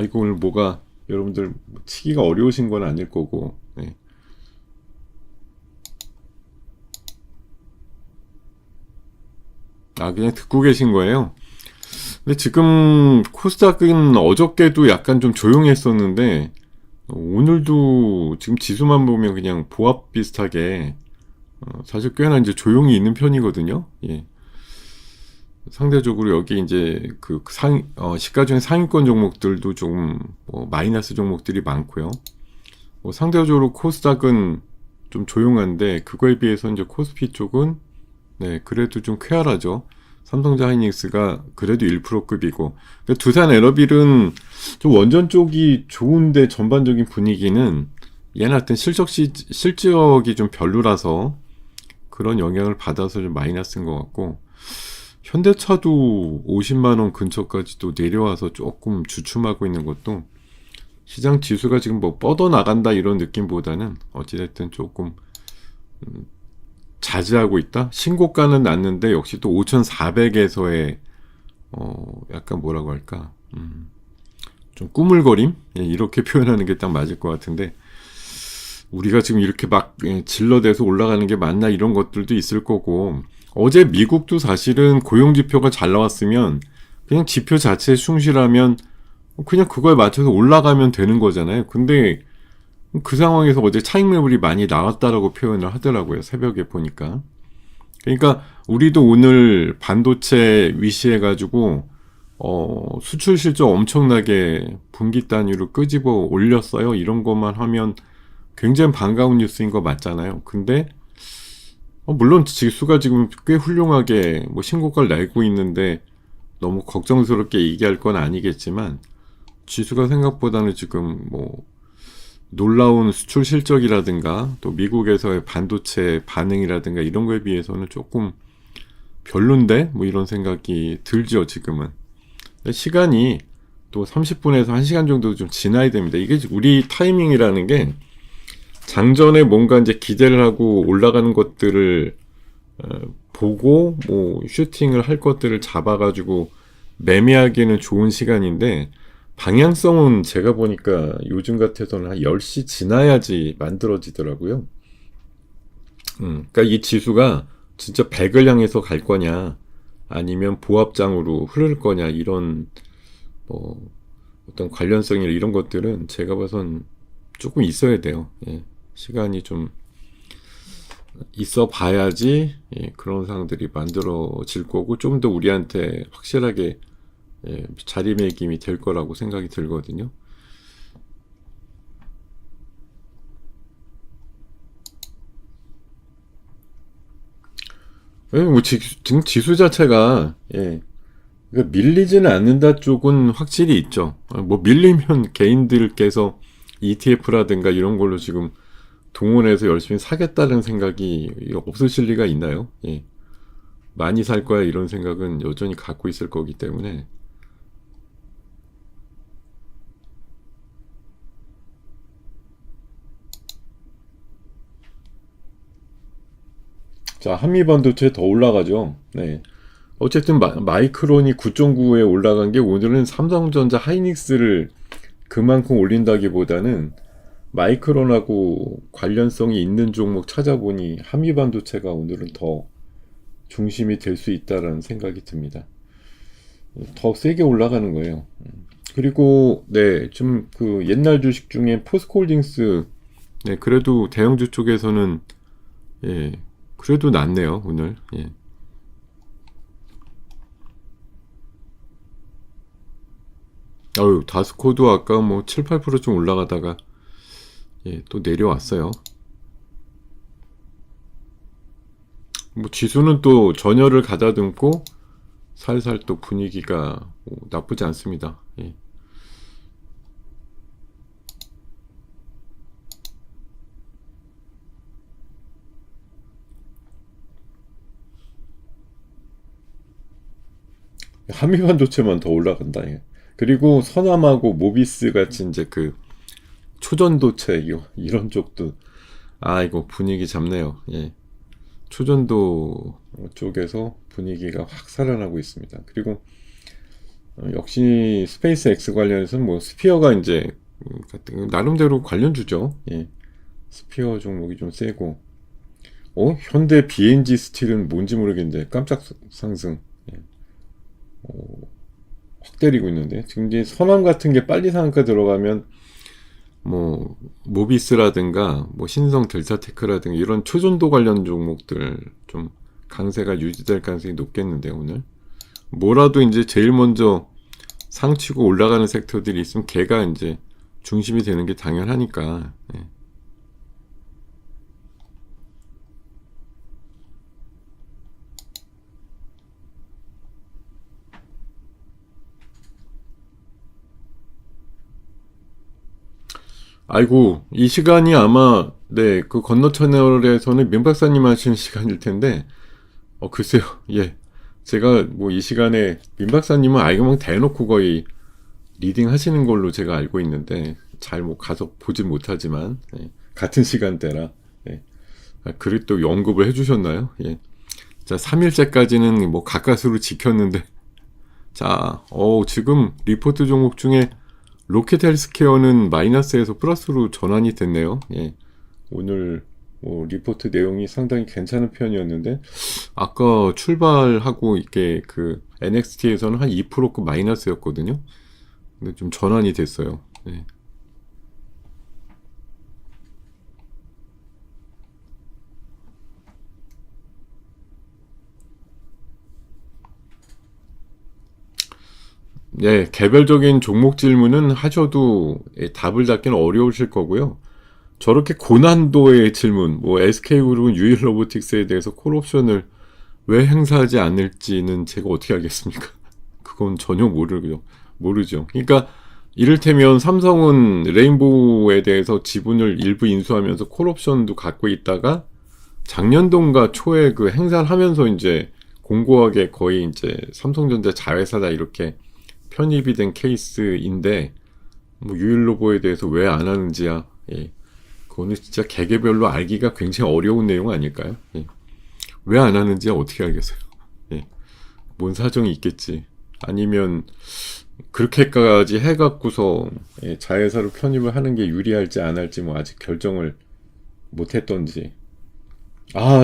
이거 오늘 뭐가 여러분들 치기가 어려우신 건 아닐 거고. 네. 그냥 듣고 계신 거예요. 근데 지금 코스닥은 어저께도 약간 좀 조용했었는데 오늘도 지금 지수만 보면 그냥 보합 비슷하게 사실 꽤나 이제 조용히 있는 편이거든요. 예. 상대적으로 여기 이제 시가중의 상위권 종목들도 좀 마이너스 종목들이 많고요. 상대적으로 코스닥은 좀 조용한데 그거에 비해서 이제 코스피 쪽은 네 그래도 좀 쾌활하죠. 삼성전자 하이닉스가 그래도 1%급이고 두산 에너빌은 좀 원전 쪽이 좋은데 전반적인 분위기는 얘는 하여튼 실적이 좀 별로라서 그런 영향을 받아서 좀 마이너스인 것 같고 현대차도 50만원 근처까지도 내려와서 조금 주춤하고 있는 것도 시장 지수가 지금 뭐 뻗어나간다 이런 느낌보다는 어찌됐든 조금 자제하고 있다? 신고가는 났는데 역시 또 5,400에서의 약간 뭐라고 할까 좀 꾸물거림? 예, 이렇게 표현하는 게 딱 맞을 것 같은데 우리가 지금 이렇게 막 질러대서 올라가는 게 맞나 이런 것들도 있을 거고 어제 미국도 사실은 고용지표가 잘 나왔으면 그냥 지표 자체에 충실하면 그냥 그거에 맞춰서 올라가면 되는 거잖아요. 근데 그 상황에서 어제 차익 매물이 많이 나왔다라고 표현을 하더라고요. 새벽에 보니까. 그러니까 우리도 오늘 반도체 위시해가지고 수출 실적 엄청나게 분기 단위로 끄집어 올렸어요. 이런 것만 하면 굉장히 반가운 뉴스인 거 맞잖아요. 근데 물론 지수가 지금 꽤 훌륭하게 뭐 신고가를 내고 있는데 너무 걱정스럽게 얘기할 건 아니겠지만 지수가 생각보다는 지금 뭐 놀라운 수출 실적이라든가 또 미국에서의 반도체 반응이라든가 이런 거에 비해서는 조금 별론데 뭐 이런 생각이 들죠 지금은. 시간이 또 30분에서 1시간 정도 좀 지나야 됩니다. 이게 우리 타이밍이라는 게 장전에 뭔가 이제 기대를 하고 올라가는 것들을 보고 뭐 슈팅을 할 것들을 잡아가지고 매매하기에는 좋은 시간인데 방향성은 제가 보니까 요즘 같아서는 한 10시 지나야지 만들어지더라고요. 그러니까 이 지수가 진짜 100을 향해서 갈 거냐 아니면 보합장으로 흐를 거냐 이런 뭐 어떤 관련성이나 이런 것들은 제가 봐선 조금 있어야 돼요. 예. 시간이 좀 있어 봐야지 그런 상황들이 만들어질 거고 좀 더 우리한테 확실하게 자리매김이 될 거라고 생각이 들거든요. 뭐 지금 지수 자체가 그러니까 밀리지는 않는다 쪽은 확실히 있죠. 뭐 밀리면 개인들께서 ETF라든가 이런 걸로 지금 동원해서 열심히 사겠다는 생각이 없으실 리가 있나요? 예. 많이 살 거야 이런 생각은 여전히 갖고 있을 거기 때문에 자 한미반도체 더 올라가죠. 네. 어쨌든 마이크론이 9.9에 올라간 게 오늘은 삼성전자 하이닉스를 그만큼 올린다기보다는 마이크론하고 관련성이 있는 종목 찾아보니 한미반도체가 오늘은 더 중심이 될 수 있다라는 생각이 듭니다. 더 세게 올라가는 거예요. 그리고 네, 좀 그 옛날 주식 중에 포스코홀딩스 네, 그래도 대형주 쪽에서는 예, 그래도 낫네요, 오늘. 예. 어유, 다스코도 아까 뭐 7, 8%좀 올라가다가 예, 또 내려왔어요. 뭐 지수는 또 전열을 가다듬고 살살 또 분위기가 나쁘지 않습니다. 예. 한미반도체만 더 올라간다. 예. 그리고 서남하고 모비스 같이 이제 그 초전도체 이런 쪽도 이거 분위기 잡네요. 예. 초전도 쪽에서 분위기가 확 살아나고 있습니다. 그리고 역시 스페이스 X 관련해서는 뭐 스피어가 이제 나름대로 관련주죠. 예. 스피어 종목이 좀 세고 현대 BNG 스틸은 뭔지 모르겠는데 깜짝 상승. 예. 확 때리고 있는데 지금 이제 선암 같은 게 빨리 상한가 들어가면 뭐 모비스라든가 뭐 신성 델타테크라든가 이런 초전도 관련 종목들 좀 강세가 유지될 가능성이 높겠는데 오늘 뭐라도 이제 제일 먼저 상치고 올라가는 섹터들이 있으면 걔가 이제 중심이 되는 게 당연하니까. 예. 아이고, 이 시간이 아마, 네, 그 건너 채널에서는 민 박사님 하시는 시간일 텐데, 글쎄요, 예. 제가 뭐 이 시간에 민 박사님은 알고만 대놓고 거의 리딩 하시는 걸로 제가 알고 있는데, 잘 뭐 가서 보진 못하지만, 예. 같은 시간대라, 예. 그리 또 언급을 해주셨나요? 예. 자, 3일째까지는 뭐 가까스로 지켰는데, 자, 지금 리포트 종목 중에 로켓 헬스케어는 마이너스에서 플러스로 전환이 됐네요. 예. 오늘 리포트 내용이 상당히 괜찮은 편이었는데 아까 출발하고 이게 그 NXT에서는 한 2%급 마이너스였거든요. 근데 좀 전환이 됐어요. 예. 네, 개별적인 종목 질문은 하셔도 답을 받기는 어려우실 거고요. 저렇게 고난도의 질문, 뭐 SK그룹은 유일 로보틱스에 대해서 콜옵션을 왜 행사하지 않을지는 제가 어떻게 알겠습니까? 그건 전혀 모르죠. 그러니까 이를테면 삼성은 레인보우에 대해서 지분을 일부 인수하면서 콜옵션도 갖고 있다가 작년동과 초에 그 행사를 하면서 이제 공고하게 거의 이제 삼성전자 자회사다 이렇게 편입이 된 케이스인데 뭐 유일로보에 대해서 왜 안 하는지야. 예. 그거는 진짜 개개별로 알기가 굉장히 어려운 내용 아닐까요? 예. 왜 안 하는지 어떻게 알겠어요? 예. 뭔 사정이 있겠지. 아니면 그렇게까지 해갖고서 자회사로 편입을 하는 게 유리할지 안 할지 뭐 아직 결정을 못했던지.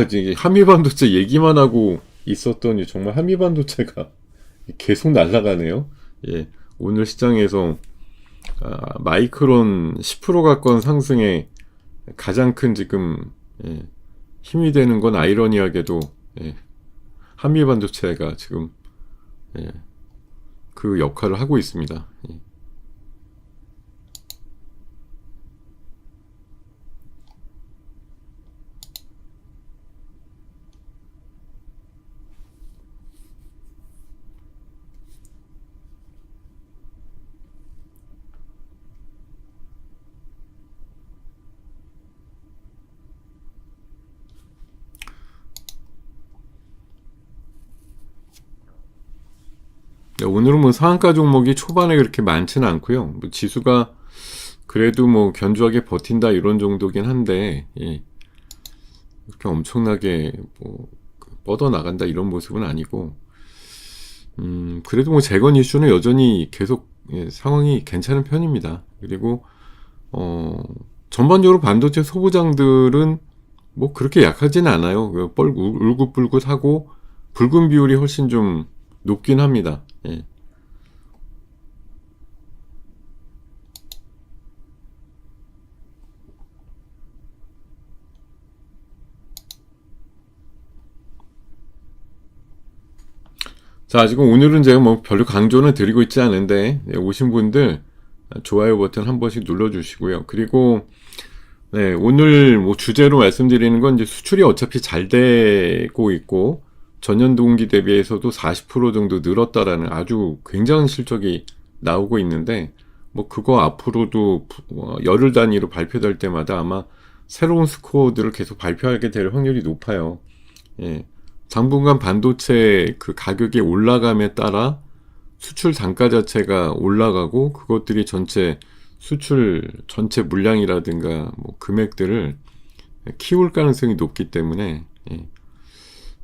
이제 한미반도체 얘기만 하고 있었더니 정말 한미반도체가 계속 날아가네요. 예. 오늘 시장에서 마이크론 10% 가까운 상승에 가장 큰 지금 힘이 되는 건 아이러니하게도 한미반도체가 지금 예, 그 역할을 하고 있습니다. 예. 오늘은 뭐 상한가 종목이 초반에 그렇게 많지는 않고요. 뭐 지수가 그래도 뭐 견조하게 버틴다 이런 정도긴 한데 그렇게 엄청나게 뭐 뻗어 나간다 이런 모습은 아니고 그래도 뭐 재건 이슈는 여전히 계속 상황이 괜찮은 편입니다. 그리고 전반적으로 반도체 소부장들은 뭐 그렇게 약하진 않아요. 울긋불긋하고 붉은 비율이 훨씬 좀 높긴 합니다. 예. 자, 지금 오늘은 제가 뭐 별로 강조는 드리고 있지 않은데, 오신 분들 좋아요 버튼 한 번씩 눌러주시고요. 그리고, 네, 오늘 뭐 주제로 말씀드리는 건 이제 수출이 어차피 잘 되고 있고, 전년 동기 대비해서도 40% 정도 늘었다라는 아주 굉장한 실적이 나오고 있는데, 뭐 그거 앞으로도 열흘 단위로 발표될 때마다 아마 새로운 스코어들을 계속 발표하게 될 확률이 높아요. 예. 당분간 반도체 그 가격이 올라감에 따라 수출 단가 자체가 올라가고 그것들이 전체 수출 전체 물량이라든가 뭐 금액들을 키울 가능성이 높기 때문에 예.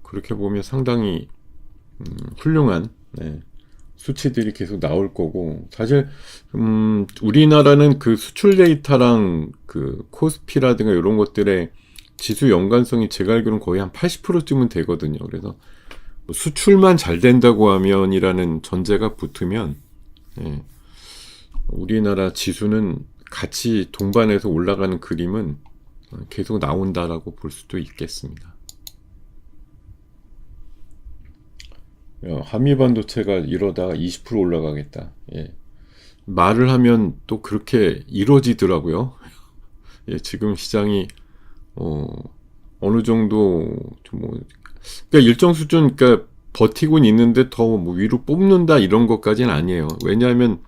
그렇게 보면 상당히 훌륭한 수치들이 계속 나올 거고 사실 우리나라는 그 수출 데이터랑 그 코스피라든가 이런 것들의 지수 연관성이 제가 알기로는 거의 한 80%쯤은 되거든요. 그래서 뭐 수출만 잘 된다고 하면이라는 전제가 붙으면 예, 우리나라 지수는 같이 동반해서 올라가는 그림은 계속 나온다라고 볼 수도 있겠습니다. 한미반도체가 이러다가 20% 올라가겠다. 예. 말을 하면 또 그렇게 이루어지더라고요. 예, 지금 시장이 어느 정도 그러니까 일정 수준 그러니까 버티고는 있는데 더 뭐 위로 뽑는다 이런 것까지는 아니에요. 왜냐하면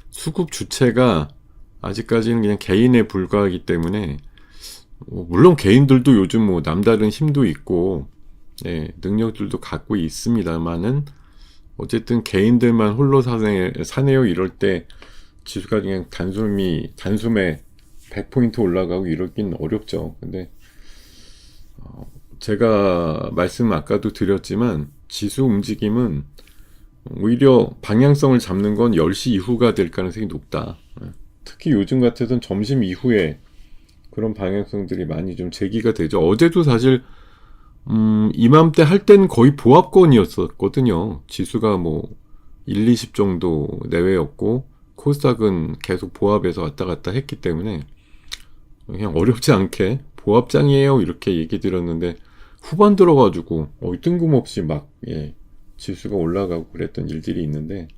수급 주체가 아직까지는 그냥 개인에 불과하기 때문에 물론 개인들도 요즘 뭐 남다른 힘도 있고 능력들도 갖고 있습니다만은 어쨌든 개인들만 홀로 사네요 이럴 때 지수가 그냥 단숨에 100포인트 올라가고 이러긴 어렵죠. 근데 제가 말씀 아까도 드렸지만 지수 움직임은 오히려 방향성을 잡는 건 10시 이후가 될 가능성이 높다. 특히 요즘 같아서는 점심 이후에 그런 방향성들이 많이 좀 제기가 되죠. 어제도 사실 이맘때 할 때는 거의 보합권이었었거든요. 지수가 뭐 1, 20 정도 내외였고 코스닥은 계속 보합에서 왔다 갔다 했기 때문에 그냥 어렵지 않게 보합장이에요 이렇게 얘기 드렸는데 후반 들어가지고 뜬금없이 막 지수가 올라가고 그랬던 일들이 있는데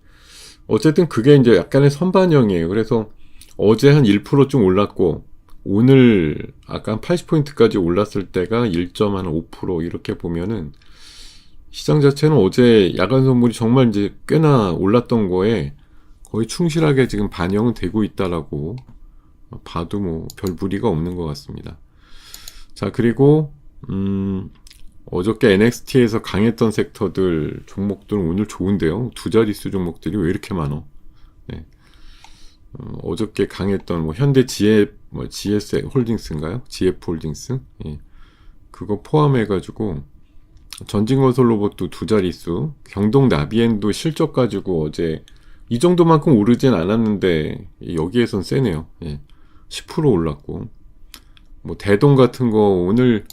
어쨌든 그게 이제 약간의 선반영이에요. 그래서 어제 한 1%쯤 올랐고 오늘 아까 한 80포인트까지 올랐을 때가 1.5% 이렇게 보면은 시장 자체는 어제 야간 선물이 정말 이제 꽤나 올랐던 거에 거의 충실하게 지금 반영은 되고 있다라고 봐도 뭐 별 무리가 없는 것 같습니다. 자, 그리고 어저께 NXT에서 강했던 섹터들 종목들은 오늘 좋은데요. 두 자릿수 종목들이 왜 이렇게 많어? 네. 어저께 강했던 뭐 현대 GS 홀딩스인가요? GF 홀딩스? 예. 그거 포함해가지고 전진건설 로봇도 두 자릿수, 경동 나비엔도 실적 가지고 어제 이 정도만큼 오르진 않았는데 여기에선 세네요. 예. 10% 올랐고 뭐 대동 같은 거 오늘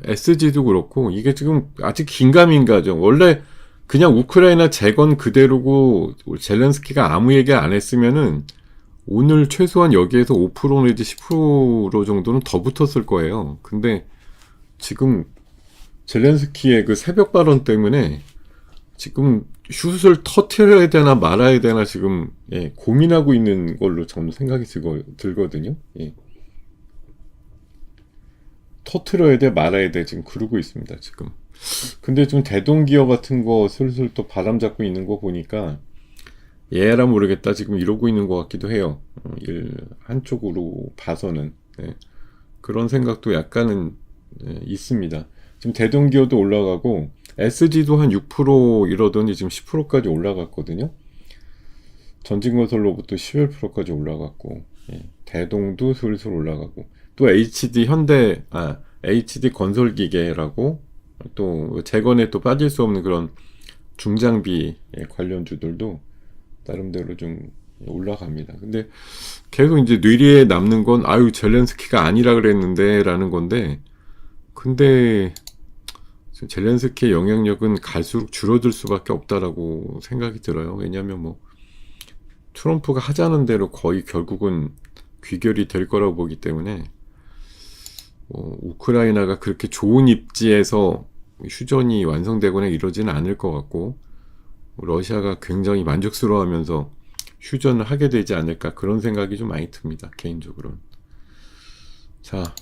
SG도 그렇고 이게 지금 아직 긴가민가죠. 원래 그냥 우크라이나 재건 그대로고 젤렌스키가 아무 얘기 안 했으면은 오늘 최소한 여기에서 5% 내지 10% 정도는 더 붙었을 거예요. 근데 지금 젤렌스키의 그 새벽 발언 때문에 지금 슛을 터트려야 되나 말아야 되나 지금 고민하고 있는 걸로 저는 생각이 들거든요. 터트려야 돼 말아야 돼 지금 그러고 있습니다 지금. 근데 좀 대동기업 같은 거 슬슬 또 바람 잡고 있는 거 보니까 얘라 모르겠다 지금 이러고 있는 것 같기도 해요. 한쪽으로 봐서는 그런 생각도 약간은 있습니다. 지금 대동기업도 올라가고 SG도 한 6% 이러더니 지금 10%까지 올라갔거든요. 전진건설로부터 11%까지 올라갔고 대동도 슬슬 올라가고 또 HD 건설기계라고 또 재건에 또 빠질 수 없는 그런 중장비 관련주들도 나름대로 좀 올라갑니다. 근데 계속 이제 뇌리에 남는 건 젤렌스키가 아니라 그랬는데 라는 건데 근데 젤렌스키의 영향력은 갈수록 줄어들 수밖에 없다라고 생각이 들어요. 왜냐하면 뭐 트럼프가 하자는 대로 거의 결국은 귀결이 될 거라고 보기 때문에 우크라이나가 그렇게 좋은 입지에서 휴전이 완성되거나 이러지는 않을 것 같고, 러시아가 굉장히 만족스러워하면서 휴전을 하게 되지 않을까, 그런 생각이 좀 많이 듭니다, 개인적으로는. 자,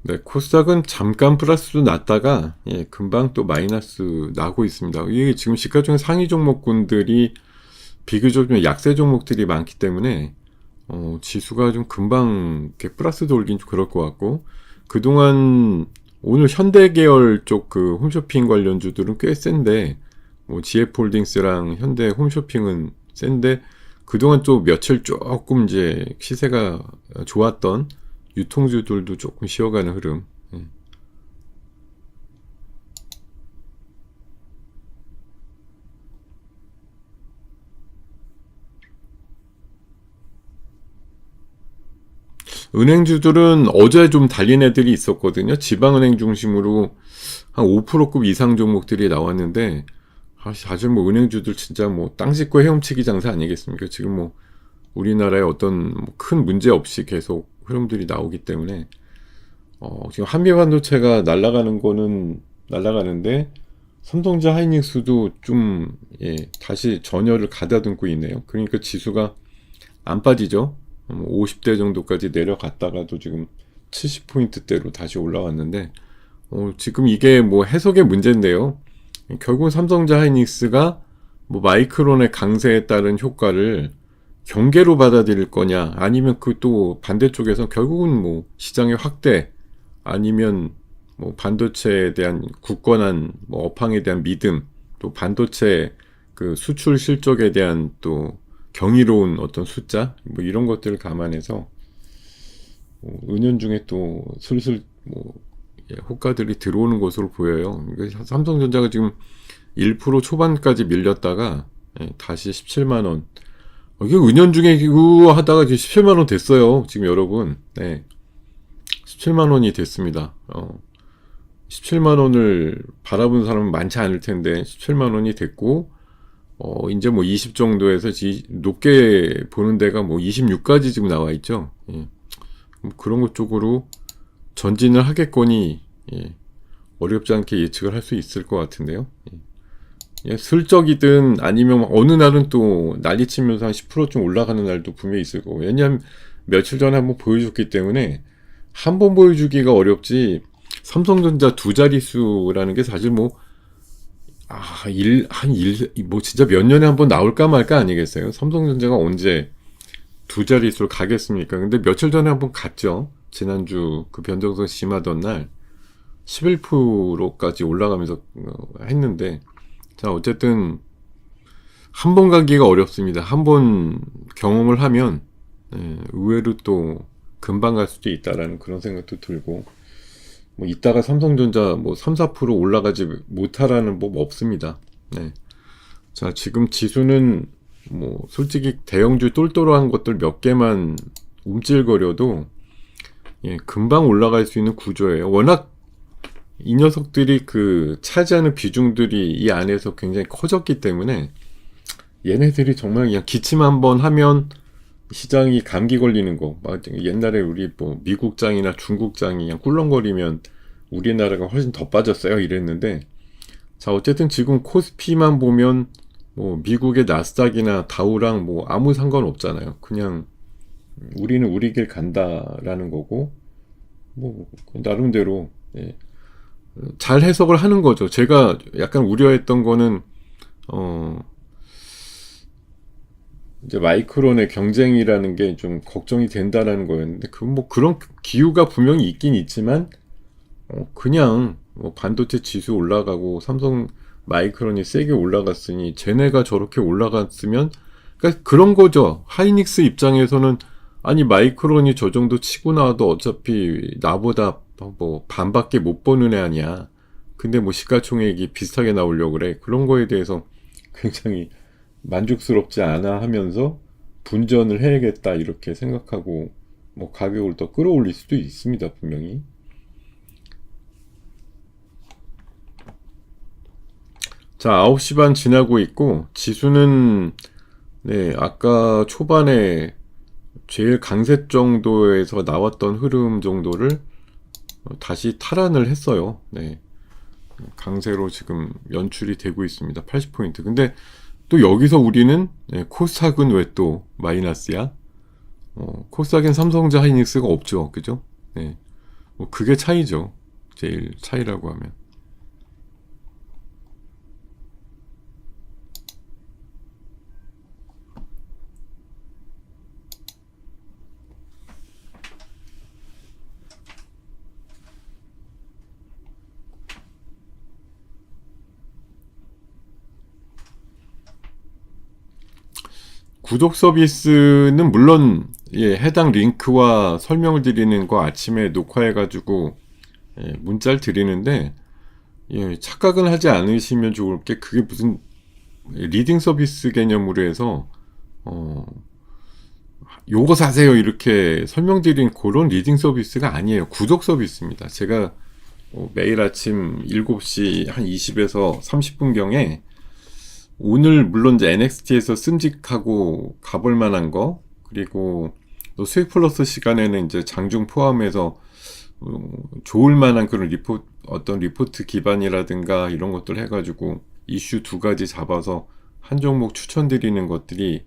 네, 코스닥은 잠깐 플러스로 났다가 금방 또 마이너스 나고 있습니다. 이게 지금 시가총액 상위 종목군들이 비교적 좀 약세 종목들이 많기 때문에 지수가 좀 금방 이렇게 플러스 돌긴 좀 그럴 것 같고, 그동안 오늘 현대 계열 쪽 그 홈쇼핑 관련주들은 꽤 센데, 뭐 GF홀딩스랑 현대 홈쇼핑은 센데, 그동안 또 며칠 조금 이제 시세가 좋았던 유통주들도 조금 쉬어가는 흐름. 은행주들은 어제 좀 달린 애들이 있었거든요. 지방은행 중심으로 한 5%급 이상 종목들이 나왔는데, 사실 뭐 은행주들 진짜 뭐 땅 짚고 헤엄치기 장사 아니겠습니까? 지금 뭐 우리나라에 어떤 큰 문제 없이 계속 흐름들이 나오기 때문에, 지금 한미 반도체가 날아가는 거는 날아가는데, 삼성전자 하이닉스도 좀 다시 전열을 가다듬고 있네요. 그러니까 지수가 안 빠지죠. 50대 정도까지 내려갔다가도 지금 70포인트대로 다시 올라왔는데, 지금 이게 뭐 해석의 문제인데요. 결국은 삼성전자 하이닉스가 뭐 마이크론의 강세에 따른 효과를 경계로 받아들일 거냐, 아니면 그 또 반대쪽에서 결국은 뭐 시장의 확대, 아니면 뭐 반도체에 대한 굳건한 뭐 업황에 대한 믿음, 또 반도체 그 수출 실적에 대한 또 경이로운 어떤 숫자, 뭐 이런 것들을 감안해서 은연중에 또 슬슬 뭐 호가들이 들어오는 것으로 보여요. 삼성전자가 지금 1% 초반까지 밀렸다가 다시 17만 원. 이게 은연중에 하다가 17만 원 됐어요. 지금 여러분. 네. 17만 원이 됐습니다. 17만 원을 바라본 사람은 많지 않을 텐데 17만 원이 됐고, 이제 뭐 20 정도에서 높게 보는 데가 뭐 26까지 지금 나와 있죠. 그런 것 쪽으로 전진을 하겠거니 어렵지 않게 예측을 할 수 있을 것 같은데요. 슬쩍이든 아니면 어느 날은 또 난리치면서 한 10%좀 올라가는 날도 분명히 있을 거고, 왜냐하면 며칠 전에 한번 보여줬기 때문에 한 번 보여주기가 어렵지, 삼성전자 두 자릿수라는 게 사실 뭐 뭐 진짜 몇 년에 한 번 나올까 말까 아니겠어요? 삼성전자가 언제 두 자릿수를 가겠습니까? 근데 며칠 전에 한번 갔죠. 지난주 그 변동성 심하던 날 11%까지 올라가면서 했는데, 자, 어쨌든 한 번 가기가 어렵습니다. 한 번 경험을 하면 의외로 또 금방 갈 수도 있다라는 그런 생각도 들고, 뭐 이따가 삼성전자 뭐 3, 4% 올라가지 못하라는 법 없습니다. 네. 자, 지금 지수는 뭐 솔직히 대형주 똘똘한 것들 몇 개만 움찔거려도 금방 올라갈 수 있는 구조예요. 워낙 이 녀석들이 그 차지하는 비중들이 이 안에서 굉장히 커졌기 때문에, 얘네들이 정말 그냥 기침 한번 하면 시장이 감기 걸리는 거, 막 옛날에 우리 뭐 미국장이나 중국장이 그냥 꿀렁거리면 우리나라가 훨씬 더 빠졌어요 이랬는데, 자, 어쨌든 지금 코스피만 보면 뭐 미국의 나스닥이나 다우랑 뭐 아무 상관 없잖아요. 그냥 우리는 우리 길 간다라는 거고, 뭐 나름대로 잘 해석을 하는 거죠. 제가 약간 우려했던 거는 이제 마이크론의 경쟁이라는 게 좀 걱정이 된다라는 거였는데, 뭐 그런 기후가 분명히 있긴 있지만, 그냥 뭐 반도체 지수 올라가고 삼성 마이크론이 세게 올라갔으니 쟤네가 저렇게 올라갔으면, 그러니까 그런 거죠. 하이닉스 입장에서는 아니 마이크론이 저 정도 치고 나와도 어차피 나보다 뭐 반밖에 못 버는 애 아니야. 근데 뭐 시가총액이 비슷하게 나오려고 그래. 그런 거에 대해서 굉장히 만족스럽지 않아 하면서 분전을 해야겠다 이렇게 생각하고 뭐 가격을 더 끌어올릴 수도 있습니다, 분명히. 자, 9시 반 지나고 있고 지수는 네, 아까 초반에 제일 강세 정도에서 나왔던 흐름 정도를 다시 탈환을 했어요. 네. 강세로 지금 연출이 되고 있습니다. 80포인트. 근데 또 여기서 우리는 네, 코스닥은 왜 또 마이너스야? 코스닥엔 삼성전자 하이닉스가 없죠. 그죠? 네. 뭐 그게 차이죠. 제일 차이라고 하면. 구독 서비스는 물론 예, 해당 링크와 설명을 드리는 거 아침에 녹화해가지고 예, 문자를 드리는데 예, 착각은 하지 않으시면 좋을 게 그게 무슨 리딩 서비스 개념으로 해서 요거 사세요 이렇게 설명드린 그런 리딩 서비스가 아니에요. 구독 서비스입니다. 제가 매일 아침 7시 한 20에서 30분경에 오늘 물론 이제 NXT에서 씀직하고 가볼 만한 거 그리고 또 수익 플러스 시간에는 이제 장중 포함해서 좋을 만한 그런 어떤 리포트 기반이라든가 이런 것들 해가지고 이슈 2가지 잡아서 한 종목 추천드리는 것들이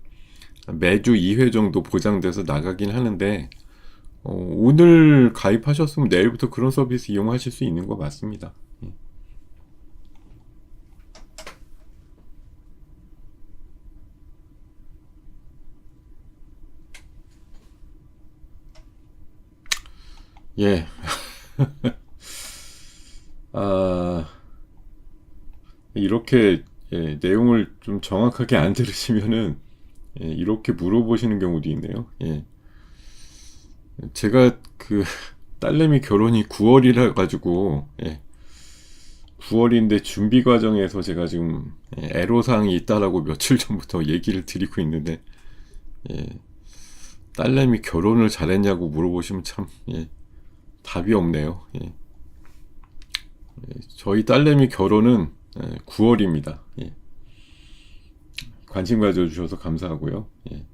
매주 2회 정도 보장돼서 나가긴 하는데 오늘 가입하셨으면 내일부터 그런 서비스 이용하실 수 있는 거 맞습니다. 예. 아, 이렇게 예, 내용을 좀 정확하게 안 들으시면은 예, 이렇게 물어보시는 경우도 있네요. 예. 제가 그 딸내미 결혼이 9월이라 가지고 예, 9월인데 준비 과정에서 제가 지금 애로사항이 있다라고 며칠 전부터 얘기를 드리고 있는데 예, 딸내미 결혼을 잘했냐고 물어보시면 참 예, 답이 없네요. 예. 저희 딸내미 결혼은 9월입니다. 예. 관심 가져주셔서 감사하고요. 예.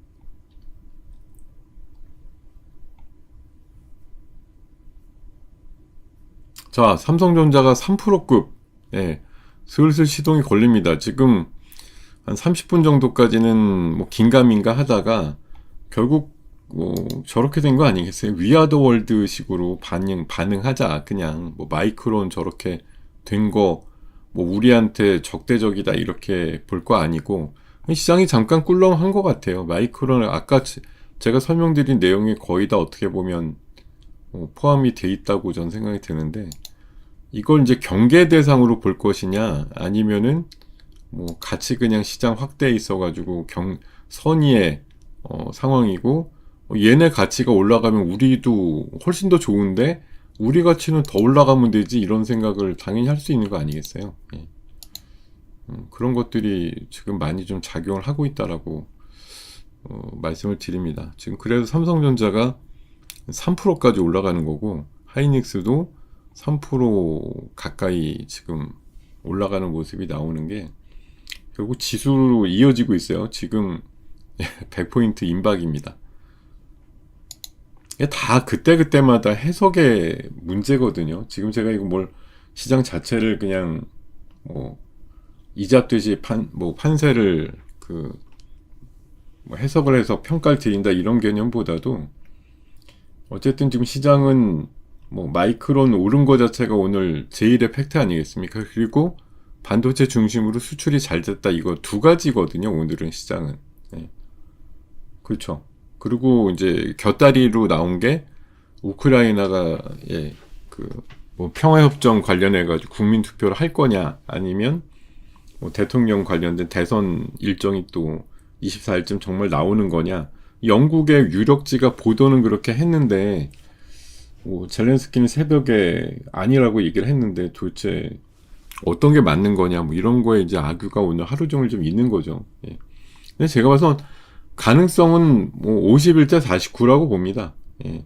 자, 삼성전자가 3%급 예, 슬슬 시동이 걸립니다. 지금 한 30분 정도까지는 뭐 긴가민가 하다가 결국 뭐 저렇게 된 거 아니겠어요? 위아더 월드 식으로 반응하자. 그냥 뭐 마이크론 저렇게 된 거 뭐 우리한테 적대적이다 이렇게 볼 거 아니고 시장이 잠깐 꿀렁한 것 같아요. 마이크론은 아까 제가 설명드린 내용이 거의 다 어떻게 보면 포함이 돼 있다고 전 생각이 드는데 이걸 이제 경계 대상으로 볼 것이냐 아니면은 뭐 같이 그냥 시장 확대에 있어가지고 선의의 상황이고 얘네 가치가 올라가면 우리도 훨씬 더 좋은데 우리 가치는 더 올라가면 되지 이런 생각을 당연히 할 수 있는 거 아니겠어요? 예. 그런 것들이 지금 많이 좀 작용을 하고 있다라고 말씀을 드립니다. 지금 그래서 삼성전자가 3%까지 올라가는 거고 하이닉스도 3% 가까이 지금 올라가는 모습이 나오는 게 결국 지수로 이어지고 있어요. 지금 100포인트 임박입니다. 다 그때그때마다 해석의 문제거든요. 지금 제가 이거 시장 자체를 그냥 뭐 이잡듯이 판세를 뭐 해석을 해서 평가를 드린다 이런 개념보다도 어쨌든 지금 시장은 뭐 마이크론 오른 거 자체가 오늘 제일의 팩트 아니겠습니까? 그리고 반도체 중심으로 수출이 잘 됐다 이거 2가지거든요. 오늘은 시장은. 네. 그렇죠. 그리고 이제 곁다리로 나온 게 우크라이나가 뭐 평화협정 관련해 가지고 국민 투표를 할 거냐 아니면 뭐 대통령 관련된 대선 일정이 또 24일쯤 정말 나오는 거냐 영국의 유력지가 보도는 그렇게 했는데 뭐 젤렌스키는 새벽에 아니라고 얘기를 했는데 도대체 어떤 게 맞는 거냐 뭐 이런 거에 이제 악유가 오늘 하루 종일 좀 있는 거죠. 예. 근데 제가 봐서 가능성은 뭐 51대 49라고 봅니다. 예.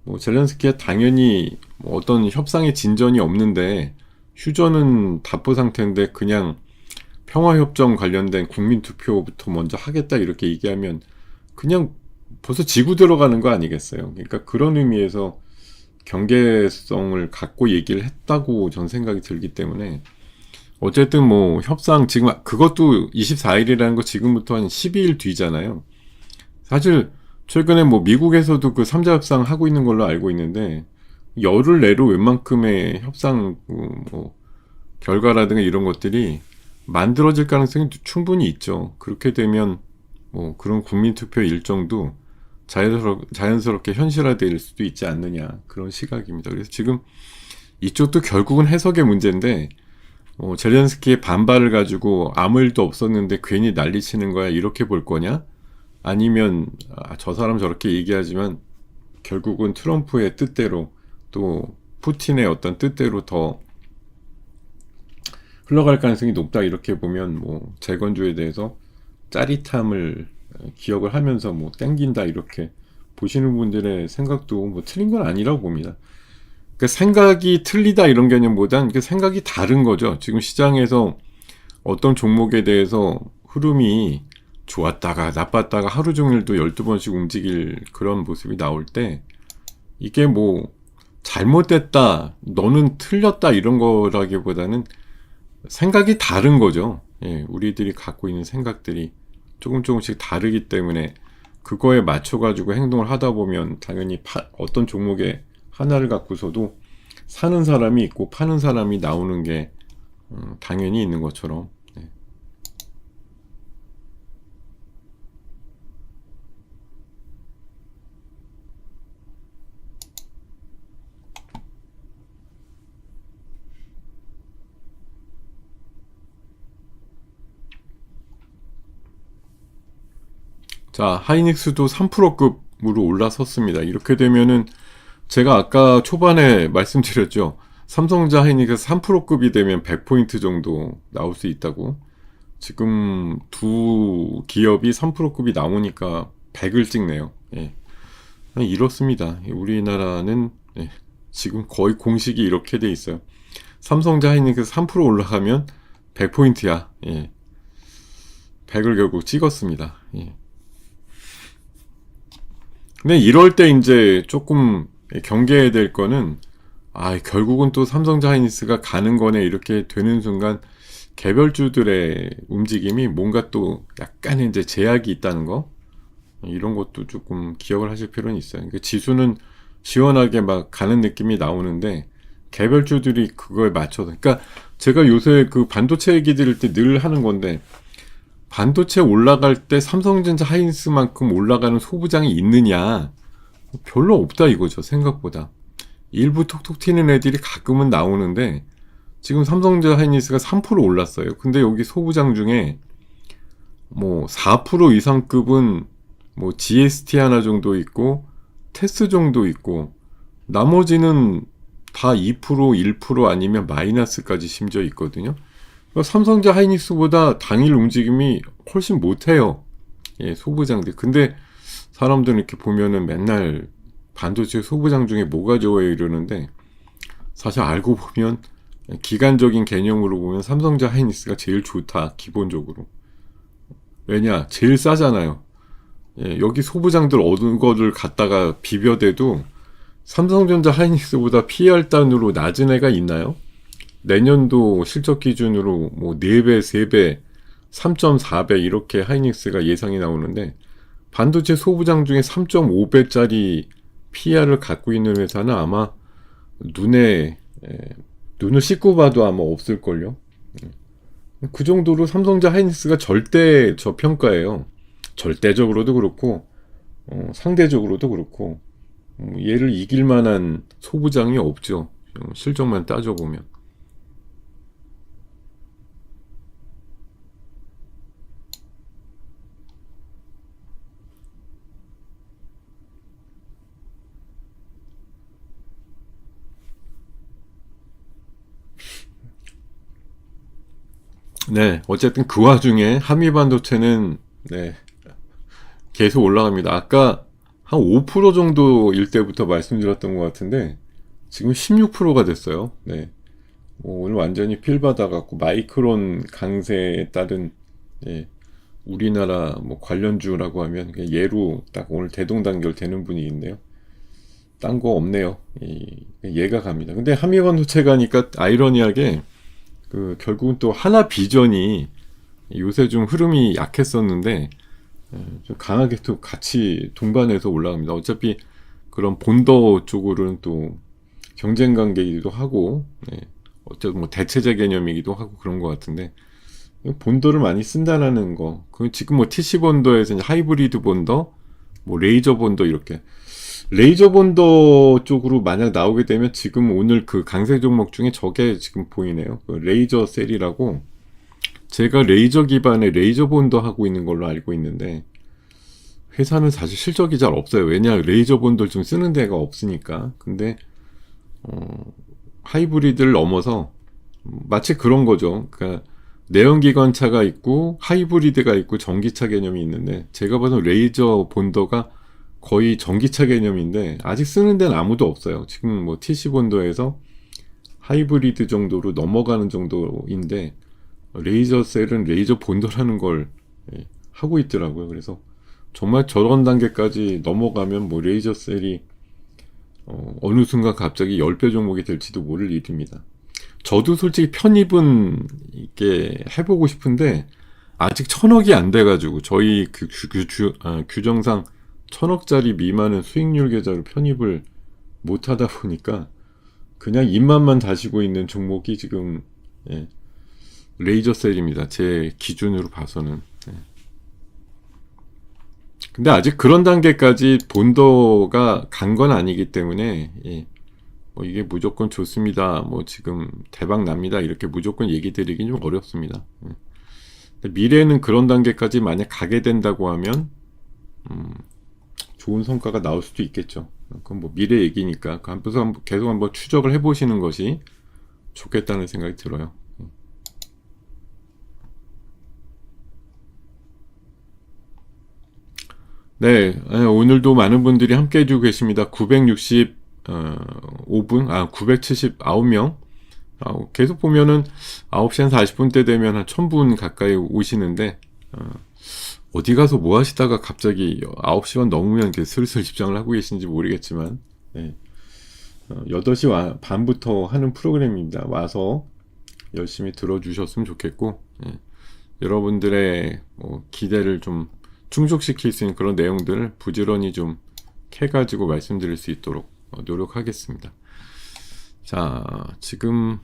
뭐 젤렌스키가 당연히 뭐 어떤 협상의 진전이 없는데 휴전은 답보 상태인데 그냥 평화협정 관련된 국민투표부터 먼저 하겠다 이렇게 얘기하면 그냥 벌써 지구 들어가는 거 아니겠어요. 그러니까 그런 의미에서 경계성을 갖고 얘기를 했다고 전 생각이 들기 때문에 어쨌든 뭐 협상 지금 그것도 24일이라는 거 지금부터 한 12일 뒤잖아요. 사실 최근에 뭐 미국에서도 그 3자 협상 하고 있는 걸로 알고 있는데 열흘 내로 웬만큼의 협상 뭐 결과라든가 이런 것들이 만들어질 가능성이 충분히 있죠. 그렇게 되면 뭐 그런 국민투표 일정도 자연스럽게 현실화될 수도 있지 않느냐 그런 시각입니다. 그래서 지금 이쪽도 결국은 해석의 문제인데 젤렌스키의 반발을 가지고 아무 일도 없었는데 괜히 난리치는 거야 이렇게 볼 거냐? 아니면 저 사람 저렇게 얘기하지만 결국은 트럼프의 뜻대로 또 푸틴의 어떤 뜻대로 더 흘러갈 가능성이 높다 이렇게 보면 뭐 재건주에 대해서 짜릿함을 기억을 하면서 뭐 땡긴다 이렇게 보시는 분들의 생각도 뭐 틀린 건 아니라고 봅니다. 그 생각이 틀리다 이런 개념보단 그 생각이 다른 거죠. 지금 시장에서 어떤 종목에 대해서 흐름이 좋았다가 나빴다가 하루 종일도 12번씩 움직일 그런 모습이 나올 때 이게 뭐 잘못됐다, 너는 틀렸다 이런 거라기보다는 생각이 다른 거죠. 예, 우리들이 갖고 있는 생각들이 조금씩 다르기 때문에 그거에 맞춰가지고 행동을 하다 보면 당연히 어떤 종목에 하나를 갖고서도 사는 사람이 있고 파는 사람이 나오는 게 당연히 있는 것처럼. 네. 자, 하이닉스도 3%급으로 올라섰습니다. 이렇게 되면은 제가 아까 초반에 말씀드렸죠. 삼성전자 하이닉스 3%급이 되면 100포인트 정도 나올 수 있다고. 지금 두 기업이 3%급이 나오니까 100을 찍네요. 예. 이렇습니다. 우리나라는 예, 지금 거의 공식이 이렇게 돼 있어요. 삼성전자 하이닉스 3% 올라가면 100포인트야. 예. 100을 결국 찍었습니다. 예. 근데 이럴 때 이제 조금 경계해야 될 거는 결국은 또 삼성전자 하이닉스가 가는 거네 이렇게 되는 순간 개별주들의 움직임이 뭔가 또 약간의 이제 제약이 있다는 거 이런 것도 조금 기억을 하실 필요는 있어요. 그러니까 지수는 시원하게 막 가는 느낌이 나오는데 개별주들이 그거에 맞춰서 그러니까 제가 요새 그 반도체 얘기 들을 때 늘 하는 건데 반도체 올라갈 때 삼성전자 하이닉스만큼 올라가는 소부장이 있느냐 별로 없다 이거죠. 생각보다 일부 톡톡 튀는 애들이 가끔은 나오는데 지금 삼성전자 하이닉스가 3% 올랐어요. 근데 여기 소부장 중에 뭐 4% 이상급은 뭐 GST 하나 정도 있고 테스 정도 있고 나머지는 다 2%, 1% 아니면 마이너스까지 심지어 있거든요. 그러니까 삼성전자 하이닉스보다 당일 움직임이 훨씬 못해요. 예, 소부장들. 근데 사람들은 이렇게 보면은 맨날 반도체 소부장 중에 뭐가 좋아요 이러는데 사실 알고 보면 기간적인 개념으로 보면 삼성전자 하이닉스가 제일 좋다 기본적으로. 왜냐 제일 싸잖아요. 예, 여기 소부장들 얻은 거를 갖다가 비벼대도 삼성전자 하이닉스보다 PER 단으로 낮은 애가 있나요? 내년도 실적 기준으로 뭐 4배, 3배, 3.4배 이렇게 하이닉스가 예상이 나오는데 반도체 소부장 중에 3.5배짜리 PER을 갖고 있는 회사는 아마 눈을 씻고 봐도 아마 없을걸요. 그 정도로 삼성전자 하이닉스가 절대 저평가예요. 절대적으로도 그렇고 상대적으로도 그렇고 얘를 이길 만한 소부장이 없죠. 실적만 따져보면. 네, 어쨌든 그 와중에 한미 반도체는 네, 계속 올라갑니다. 아까 한 5% 정도일 때부터 말씀드렸던 것 같은데 지금 16%가 됐어요. 네, 뭐 오늘 완전히 필 받아갖고 마이크론 강세에 따른 예, 우리나라 뭐 관련주라고 하면 그냥 예로 딱 오늘 대동단결 되는 분위기인데요. 딴 거 없네요. 얘가 갑니다. 근데 한미 반도체 가니까 아이러니하게 그 결국은 또 하나 비전이 요새 좀 흐름이 약했었는데 좀 강하게 또 같이 동반해서 올라갑니다. 어차피 그런 본더 쪽으로는 또 경쟁 관계이기도 하고 어쨌든 뭐 대체제 개념이기도 하고 그런 것 같은데 본더를 많이 쓴다라는 거. 그 지금 뭐 TC 본더에서 이제 하이브리드 본더, 뭐 레이저 본더 이렇게 레이저 본더 쪽으로 만약 나오게 되면 지금 오늘 그 강세 종목 중에 저게 지금 보이네요. 그 레이저 셀이라고 제가 레이저 기반의 레이저 본더 하고 있는 걸로 알고 있는데 회사는 사실 실적이 잘 없어요. 왜냐 레이저 본더를 좀 쓰는 데가 없으니까. 근데 하이브리드를 넘어서 마치 그런 거죠. 그러니까 내연기관차가 있고 하이브리드가 있고 전기차 개념이 있는데 제가 봐서 레이저 본더가 거의 전기차 개념인데 아직 쓰는 데는 아무도 없어요. 지금 뭐 TC 본더에서 하이브리드 정도로 넘어가는 정도인데 레이저 셀은 레이저 본더라는 걸 하고 있더라고요. 그래서 정말 저런 단계까지 넘어가면 뭐 레이저 셀이 어느 순간 갑자기 10배 종목이 될지도 모를 일입니다. 저도 솔직히 편입은 이게 해보고 싶은데 아직 1000억이 안 돼가지고 저희 그 규정상 1000억짜리 미만은 수익률 계좌로 편입을 못 하다 보니까 그냥 입맛만 다시고 있는 종목이 지금 레이저 셀입니다. 제 기준으로 봐서는. 근데 아직 그런 단계까지 본더가 간 건 아니기 때문에 뭐 이게 무조건 좋습니다. 뭐 지금 대박 납니다. 이렇게 무조건 얘기 드리긴 좀 어렵습니다. 미래에는 그런 단계까지 만약 가게 된다고 하면 좋은 성과가 나올 수도 있겠죠. 그건 뭐 미래 얘기니까 계속 한번 추적을 해보시는 것이 좋겠다는 생각이 들어요. 네, 오늘도 많은 분들이 함께 해주고 계십니다. 965분, 979명. 계속 보면은 9시 한 40분대 되면 한 1000분 가까이 오시는데, 어디 가서 뭐 하시다가 갑자기 9시간 넘으면 이렇게 슬슬 집중을 하고 계신지 모르겠지만, 8시 반부터 하는 프로그램입니다. 와서 열심히 들어주셨으면 좋겠고, 여러분들의 기대를 좀 충족시킬 수 있는 그런 내용들을 부지런히 좀 캐가지고 말씀드릴 수 있도록 노력하겠습니다. 자, 지금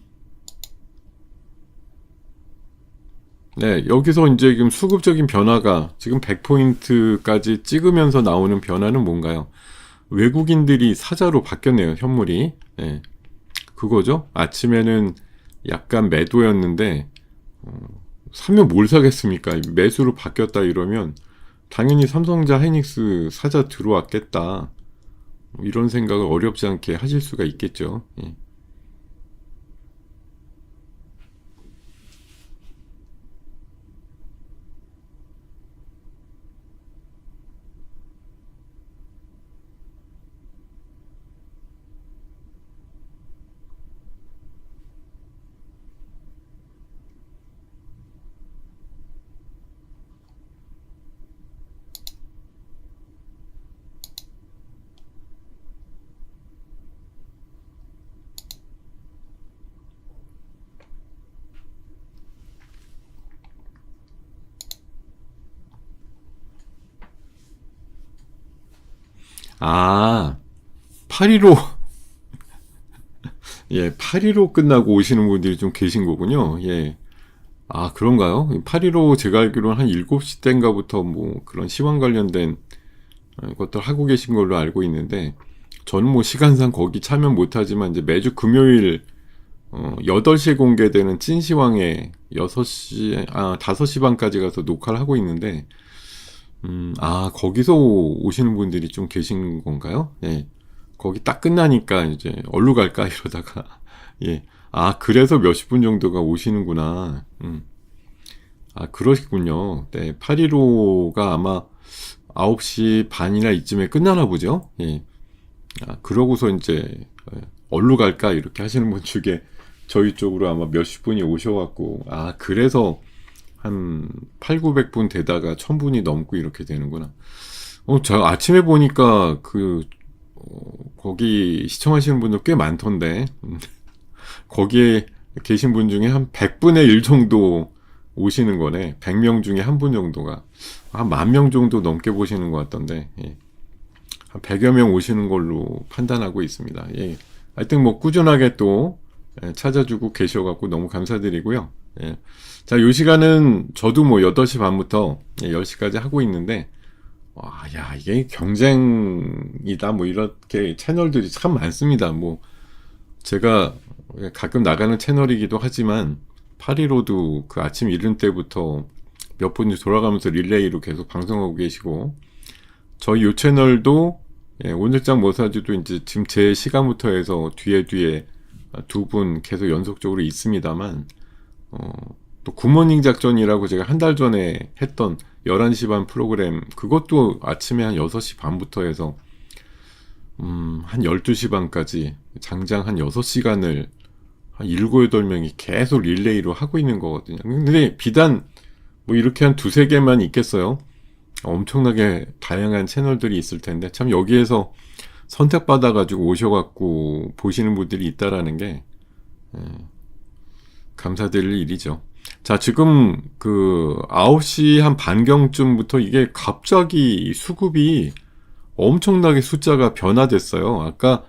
여기서 이제 지금 수급적인 변화가 지금 100포인트까지 찍으면서 나오는 변화는 뭔가요? 외국인들이 사자로 바뀌었네요, 현물이. 그거죠. 아침에는 약간 매도였는데 사면 뭘 사겠습니까? 매수로 바뀌었다 이러면 당연히 삼성자 하이닉스 사자 들어왔겠다. 이런 생각을 어렵지 않게 하실 수가 있겠죠. 아, 815, 815 끝나고 오시는 분들이 좀 계신 거군요. 아, 그런가요? 815 제가 알기로는 한 7시 때인가부터 뭐 그런 시황 관련된 것들 하고 계신 걸로 알고 있는데, 저는 뭐 시간상 거기 참여 못하지만 이제 매주 금요일 8시에 공개되는 찐시황에 5시 반까지 가서 녹화를 하고 있는데, 거기서 오시는 분들이 좀 계신 건가요? 거기 딱 끝나니까 이제 얼루 갈까 이러다가 그래서 몇십 분 정도가 오시는구나. 아, 그러시군요. 네, 815가 아마 9시 반이나 이쯤에 끝나나 보죠? 예. 아, 그러고서 이제, 어디로 갈까? 이렇게 하시는 분 중에 저희 쪽으로 아마 몇십 분이 오셔갖고, 아, 그래서 한 8, 900분 되다가 1000분이 넘고 이렇게 되는구나. 저 아침에 보니까 거기 시청하시는 분들 꽤 많던데, 거기에 계신 분 중에 한 100분의 1 정도 오시는 거네. 100명 중에 한 분 정도가. 한 10,000명 정도 넘게 보시는 것 같던데, 예. 한 100여 명 오시는 걸로 판단하고 있습니다. 예. 하여튼 뭐 꾸준하게 또 찾아주고 계셔갖고 너무 감사드리고요. 예. 자, 요 시간은 저도 뭐 8시 반부터 10시까지 하고 있는데, 와, 야, 이게 경쟁이다. 뭐 이렇게 채널들이 참 많습니다. 뭐, 제가 가끔 나가는 채널이기도 하지만, 815도 그 아침 이른 때부터 몇 분이 돌아가면서 릴레이로 계속 방송하고 계시고, 저희 요 채널도 오늘장 뭐사주도 이제 지금 제 시간부터 해서 뒤에 두 분 계속 연속적으로 있습니다만, 또 굿모닝 작전이라고 제가 한 달 전에 했던 11시 반 프로그램, 그것도 아침에 한 6시 반부터 해서 한 12시 반까지 장장 한 6시간을 한 7, 8명이 계속 릴레이로 하고 있는 거거든요. 근데 비단 뭐 이렇게 한 두세 개만 있겠어요? 엄청나게 다양한 채널들이 있을 텐데, 참 여기에서 선택받아가지고 오셔갖고 보시는 분들이 있다라는 게 감사드릴 일이죠. 자, 지금 9시 한 반경쯤부터 이게 갑자기 수급이 엄청나게 숫자가 변화됐어요. 아까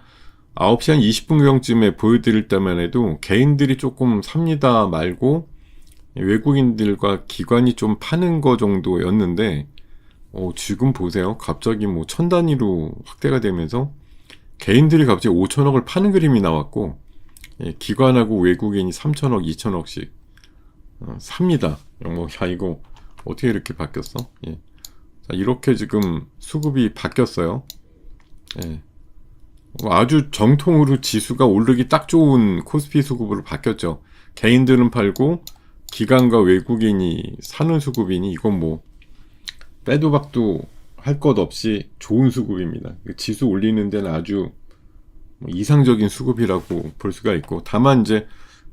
9시 한 20분경쯤에 보여드릴 때만 해도 개인들이 조금 삽니다 말고 외국인들과 기관이 좀 파는 거 정도였는데, 지금 보세요. 갑자기 뭐 1000단위로 확대가 되면서 개인들이 갑자기 5천억을 파는 그림이 나왔고, 기관하고 외국인이 3천억, 2천억씩 삽니다. 야, 이거 어떻게 이렇게 바뀌었어? 예. 자, 이렇게 지금 수급이 바뀌었어요. 예. 아주 정통으로 지수가 오르기 딱 좋은 코스피 수급으로 바뀌었죠. 개인들은 팔고 기관과 외국인이 사는 수급이니 이건 뭐 빼도 박도 할 것 없이 좋은 수급입니다. 지수 올리는 데는 아주 이상적인 수급이라고 볼 수가 있고, 다만 이제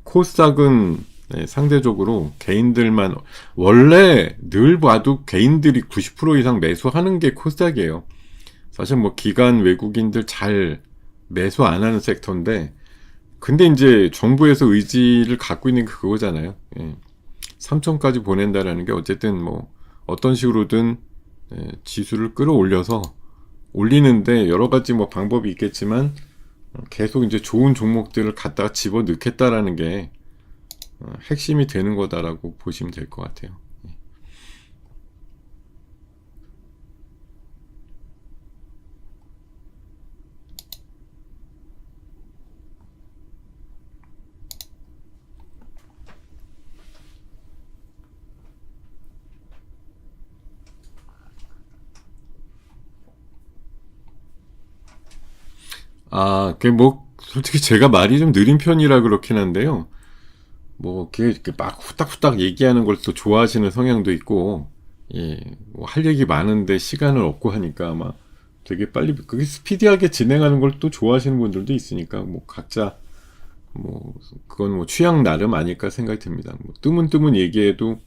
코스닥은 상대적으로 개인들만, 원래 늘 봐도 개인들이 90% 이상 매수하는 게 코스닥이에요. 사실 뭐 기관 외국인들 잘 매수 안 하는 섹터인데, 근데 이제 정부에서 의지를 갖고 있는 게 그거잖아요. 3천까지 보낸다라는 게 어쨌든 뭐 어떤 식으로든 지수를 끌어올려서 올리는데 여러 가지 뭐 방법이 있겠지만 계속 이제 좋은 종목들을 갖다가 집어 넣겠다라는 게 핵심이 되는 거다라고 보시면 될 것 같아요. 아, 그게 뭐 솔직히 제가 말이 좀 느린 편이라 그렇긴 한데요. 뭐 그게 막 후딱후딱 얘기하는 걸 또 좋아하시는 성향도 있고, 예, 뭐 할 얘기 많은데 시간을 없고 하니까 아마 되게 빨리 그게 스피디하게 진행하는 걸 또 좋아하시는 분들도 있으니까 뭐 각자 뭐 그건 뭐 취향 나름 아닐까 생각이 듭니다. 뭐 뜨문뜨문 얘기해도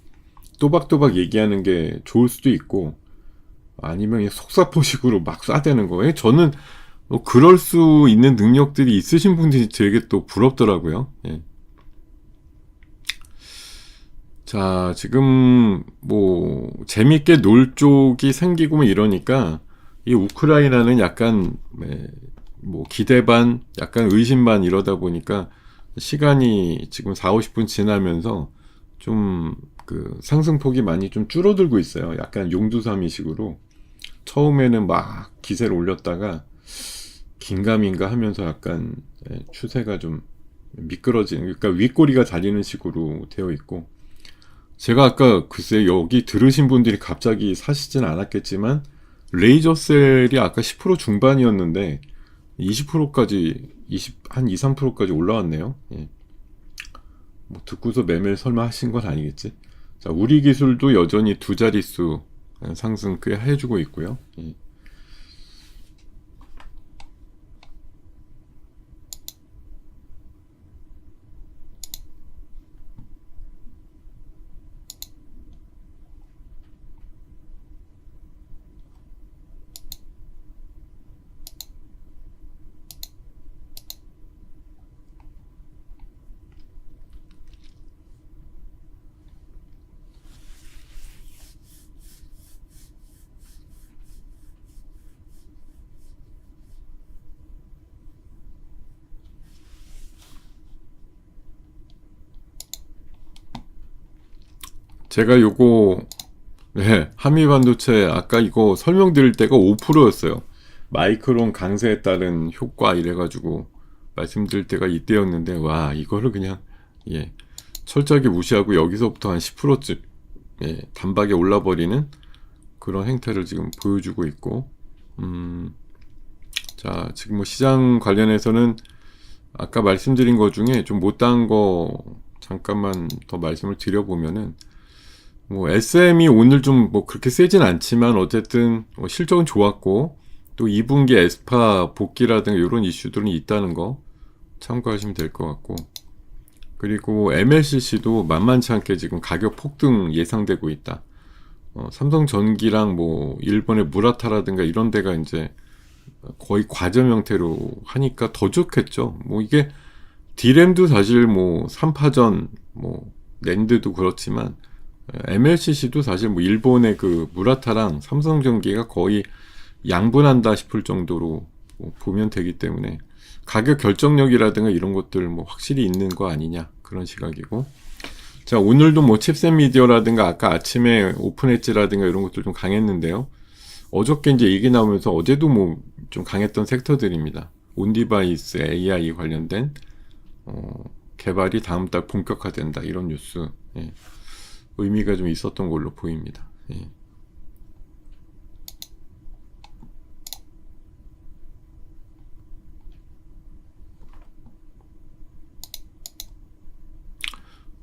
또박또박 얘기하는 게 좋을 수도 있고, 아니면 그냥 속사포식으로 막 쏴대는 거예요. 저는 뭐 그럴 수 있는 능력들이 있으신 분들이 되게 또 부럽더라고요. 예. 자, 지금 뭐 재밌게 놀 쪽이 생기고 뭐 이러니까 이 우크라이나는 약간 뭐 기대 반, 약간 의심 반 이러다 보니까 시간이 지금 4, 50분 지나면서 좀 상승폭이 많이 좀 줄어들고 있어요. 약간 용두사미식으로 처음에는 막 기세를 올렸다가 긴가민가 하면서 약간 추세가 좀 미끄러지는, 그러니까 윗꼬리가 달리는 식으로 되어 있고, 제가 아까 글쎄 여기 들으신 분들이 갑자기 사시진 않았겠지만 레이저셀이 아까 10% 중반이었는데 20%까지 한 2, 3%까지 올라왔네요. 예. 뭐 듣고서 매매를 설마 하신 건 아니겠지. 자, 우리 기술도 여전히 두 자릿수 상승 꽤 해주고 있고요. 제가 요거 네, 한미반도체 아까 이거 설명드릴 때가 5%였어요. 마이크론 강세에 따른 효과 이래가지고 말씀드릴 때가 이때였는데 와 이거를 그냥 예 철저하게 무시하고 여기서부터 한 10%쯤 예, 단박에 올라버리는 그런 행태를 지금 보여주고 있고 자 지금 뭐 시장 관련해서는 아까 말씀드린 것 중에 좀 못다한 거 잠깐만 더 말씀을 드려보면은 뭐 SM이 오늘 좀 뭐 그렇게 세진 않지만 어쨌든 뭐 실적은 좋았고 또 2분기 에스파 복귀라든가 이런 이슈들은 있다는 거 참고하시면 될 것 같고 그리고 MLCC도 만만치 않게 지금 가격 폭등 예상되고 있다. 삼성전기랑 뭐 일본의 무라타라든가 이런 데가 이제 거의 과점 형태로 하니까 더 좋겠죠. 뭐 이게 D램도 사실 뭐 3파전 뭐 낸드도 그렇지만 MLCC도 사실 뭐 일본의 그 무라타랑 삼성전기가 거의 양분한다 싶을 정도로 뭐 보면 되기 때문에 가격 결정력이라든가 이런 것들 뭐 확실히 있는 거 아니냐 그런 시각이고 자 오늘도 뭐 칩셋 미디어라든가 아까 아침에 오픈엣지라든가 이런 것들 좀 강했는데요 어저께 이제 얘기 나오면서 어제도 뭐 좀 강했던 섹터들입니다 온디바이스 AI 관련된 개발이 다음 달 본격화된다 이런 뉴스 예. 의미가 좀 있었던 걸로 보입니다. 예.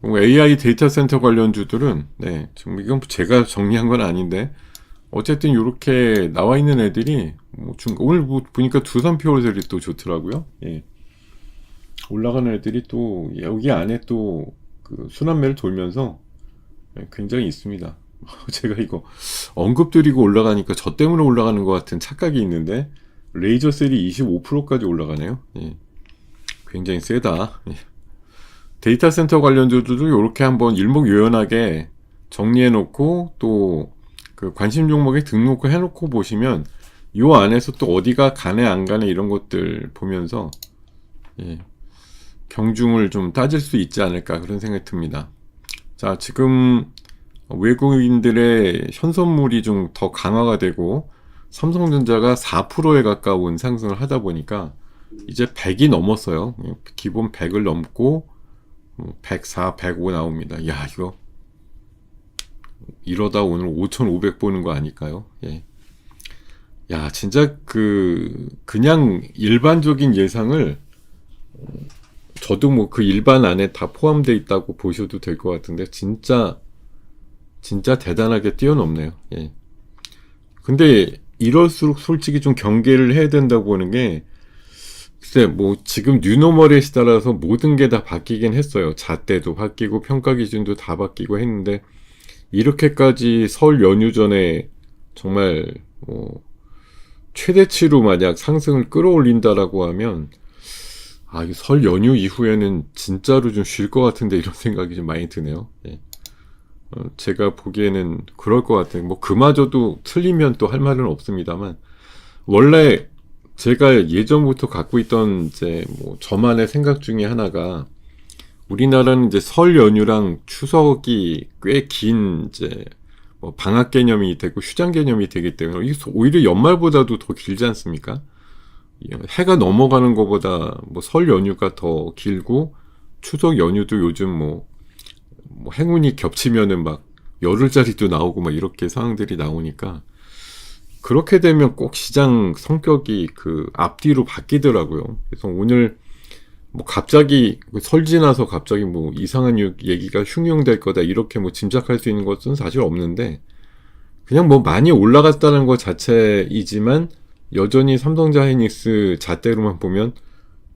AI 데이터 센터 관련주들은 네, 지금 이건 제가 정리한 건 아닌데 어쨌든 이렇게 나와 있는 애들이 뭐 오늘 보니까 두산표절이 또 좋더라고요. 예. 올라가는 애들이 또 여기 안에 또 그 순환매를 돌면서 굉장히 있습니다. 제가 이거 언급드리고 올라가니까 저 때문에 올라가는 것 같은 착각이 있는데 레이저셀이 25%까지 올라가네요. 예. 굉장히 세다. 예. 데이터 센터 관련주들도 이렇게 한번 일목요연하게 정리해 놓고 또 그 관심 종목에 등록해 놓고 보시면 이 안에서 또 어디가 가네 안 가네 이런 것들 보면서 예. 경중을 좀 따질 수 있지 않을까 그런 생각이 듭니다. 자 지금 외국인들의 현선물이 좀 더 강화가 되고 삼성전자가 4%에 가까운 상승을 하다 보니까 이제 100이 넘었어요. 기본 100을 넘고 104, 105 나옵니다. 야 이거 이러다 오늘 5,500 보는 거 아닐까요? 예. 야 진짜 그냥 일반적인 예상을 저도 뭐 그 일반 안에 다 포함되어 있다고 보셔도 될 것 같은데 진짜 대단하게 뛰어넘네요. 예. 근데 이럴수록 솔직히 좀 경계를 해야 된다고 보는 게 글쎄 뭐 지금 뉴노멀에 따라서 모든 게 다 바뀌긴 했어요. 잣대도 바뀌고 평가 기준도 다 바뀌고 했는데 이렇게까지 설 연휴 전에 정말 최대치로 만약 상승을 끌어올린다라고 하면 이 설 연휴 이후에는 진짜로 좀 쉴 것 같은데 이런 생각이 좀 많이 드네요. 예. 제가 보기에는 그럴 것 같아요. 뭐 그마저도 틀리면 또 할 말은 없습니다만 원래 제가 예전부터 갖고 있던 이제 뭐 저만의 생각 중에 하나가 우리나라는 이제 설 연휴랑 추석이 꽤 긴 이제 뭐 방학 개념이 되고 휴장 개념이 되기 때문에 이게 오히려 연말보다도 더 길지 않습니까? 해가 넘어가는 것보다 뭐 설 연휴가 더 길고 추석 연휴도 요즘 뭐 행운이 겹치면은 막 열흘짜리도 나오고 막 이렇게 상황들이 나오니까 그렇게 되면 꼭 시장 성격이 그 앞뒤로 바뀌더라고요. 그래서 오늘 뭐 갑자기 설 지나서 갑자기 뭐 이상한 얘기가 흉흉될 거다 이렇게 뭐 짐작할 수 있는 것은 사실 없는데, 그냥 뭐 많이 올라갔다는 것 자체이지만 여전히 삼성자 하이닉스 잣대로만 보면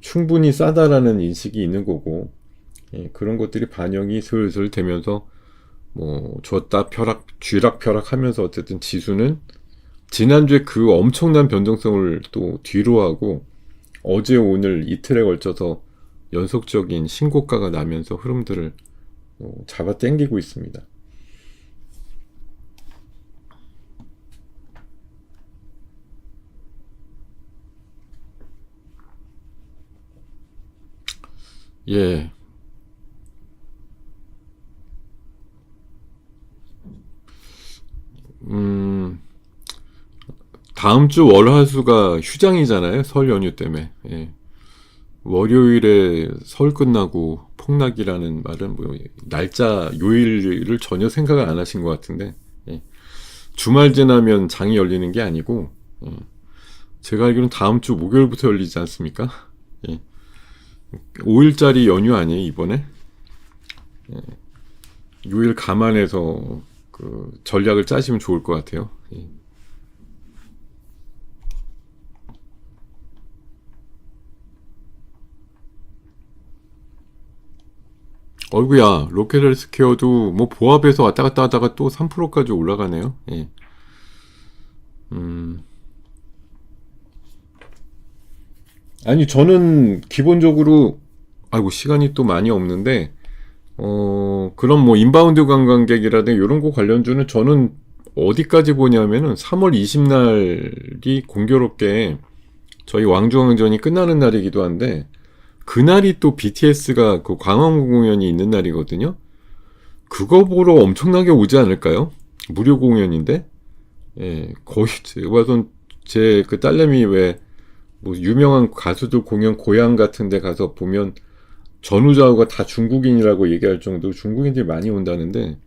충분히 싸다라는 인식이 있는 거고, 예, 그런 것들이 반영이 슬슬 되면서 뭐 줬다 펴락 쥐락펴락 하면서 어쨌든 지수는 지난주에 그 엄청난 변동성을 또 뒤로 하고 어제 오늘 이틀에 걸쳐서 연속적인 신고가가 나면서 흐름들을 잡아 당기고 있습니다. 예. 다음 주 월화수가 휴장이잖아요. 설 연휴 때문에. 예. 월요일에 설 끝나고 폭락이라는 말은 뭐 날짜 요일을 전혀 생각을 안 하신 것 같은데, 예. 주말 지나면 장이 열리는 게 아니고, 예. 제가 알기로는 다음 주 목요일부터 열리지 않습니까? 예. 5일짜리 연휴 아니에요 이번에? 예. 요일 감안해서 그 전략을 짜시면 좋을 것 같아요. 예. 어이구야, 로켓헬스케어도 뭐 보합에서 왔다 갔다 하다가 또 3%까지 올라가네요. 예. 아니, 저는 기본적으로, 아이고, 시간이 또 많이 없는데, 그럼 뭐 인바운드 관광객이라든가 이런 거 관련주는 저는 어디까지 보냐면은 3월 20날이 공교롭게 저희 왕중왕전이 끝나는 날이기도 한데, 그날이 또 BTS가 그 광화문 공연이 있는 날이거든요. 그거 보러 엄청나게 오지 않을까요? 무료 공연인데, 예, 거의 제가 봐선 제 그 딸내미 왜 뭐 유명한 가수들 공연 고향 같은 데 가서 보면 전후좌우가 다 중국인이라고 얘기할 정도로 중국인들이 많이 온다는데,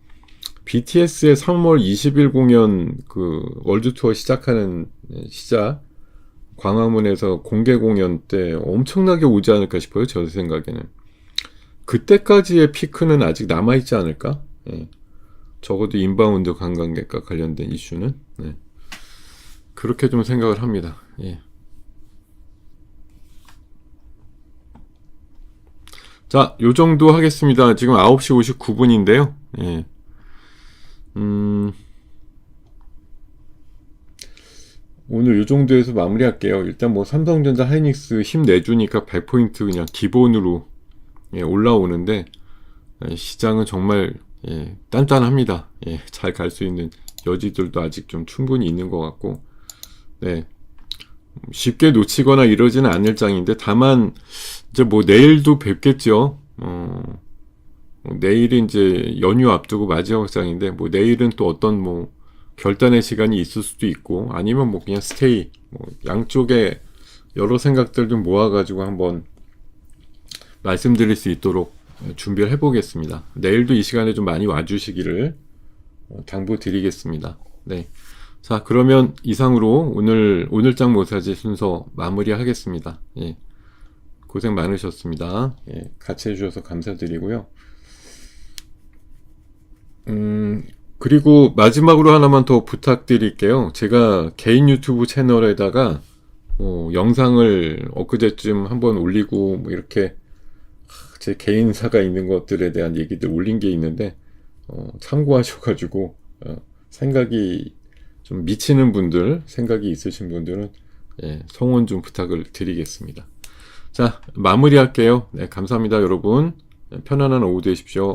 BTS의 3월 20일 공연 그 월드 투어 시작하는 시작 광화문에서 공개 공연 때 엄청나게 오지 않을까 싶어요. 제 생각에는. 그때까지의 피크는 아직 남아있지 않을까? 예. 적어도 인바운드 관광객과 관련된 이슈는. 네. 그렇게 좀 생각을 합니다. 예. 자, 요 정도 하겠습니다. 지금 9시 59분인데요. 예. 오늘 요 정도에서 마무리할게요. 일단 뭐 삼성전자 하이닉스 힘내주니까 100포인트 그냥 기본으로, 예, 올라오는데, 예, 시장은 정말, 예, 단단합니다. 예, 잘 갈 수 있는 여지들도 아직 좀 충분히 있는 것 같고, 네, 쉽게 놓치거나 이러지는 않을 장인데, 다만 이제 뭐 내일도 뵙겠죠. 내일이 이제 연휴 앞두고 마지막 장인데, 뭐 내일은 또 어떤 뭐 결단의 시간이 있을 수도 있고, 아니면 뭐 그냥 스테이, 뭐 양쪽에 여러 생각들 좀 모아가지고 한번 말씀드릴 수 있도록 준비를 해보겠습니다. 내일도 이 시간에 좀 많이 와주시기를 당부드리겠습니다. 네. 자, 그러면 이상으로 오늘장 모사지 순서 마무리하겠습니다. 예. 고생 많으셨습니다. 예. 같이 해주셔서 감사드리고요. 그리고 마지막으로 하나만 더 부탁드릴게요. 제가 개인 유튜브 채널에다가 영상을 엊그제쯤 한번 올리고 뭐 이렇게 제 개인사가 있는 것들에 대한 얘기들 올린 게 있는데, 참고하셔가지고 생각이 좀 미치는 분들, 생각이 있으신 분들은, 예, 성원 좀 부탁을 드리겠습니다. 자, 마무리할게요. 네, 감사합니다, 여러분. 편안한 오후 되십시오.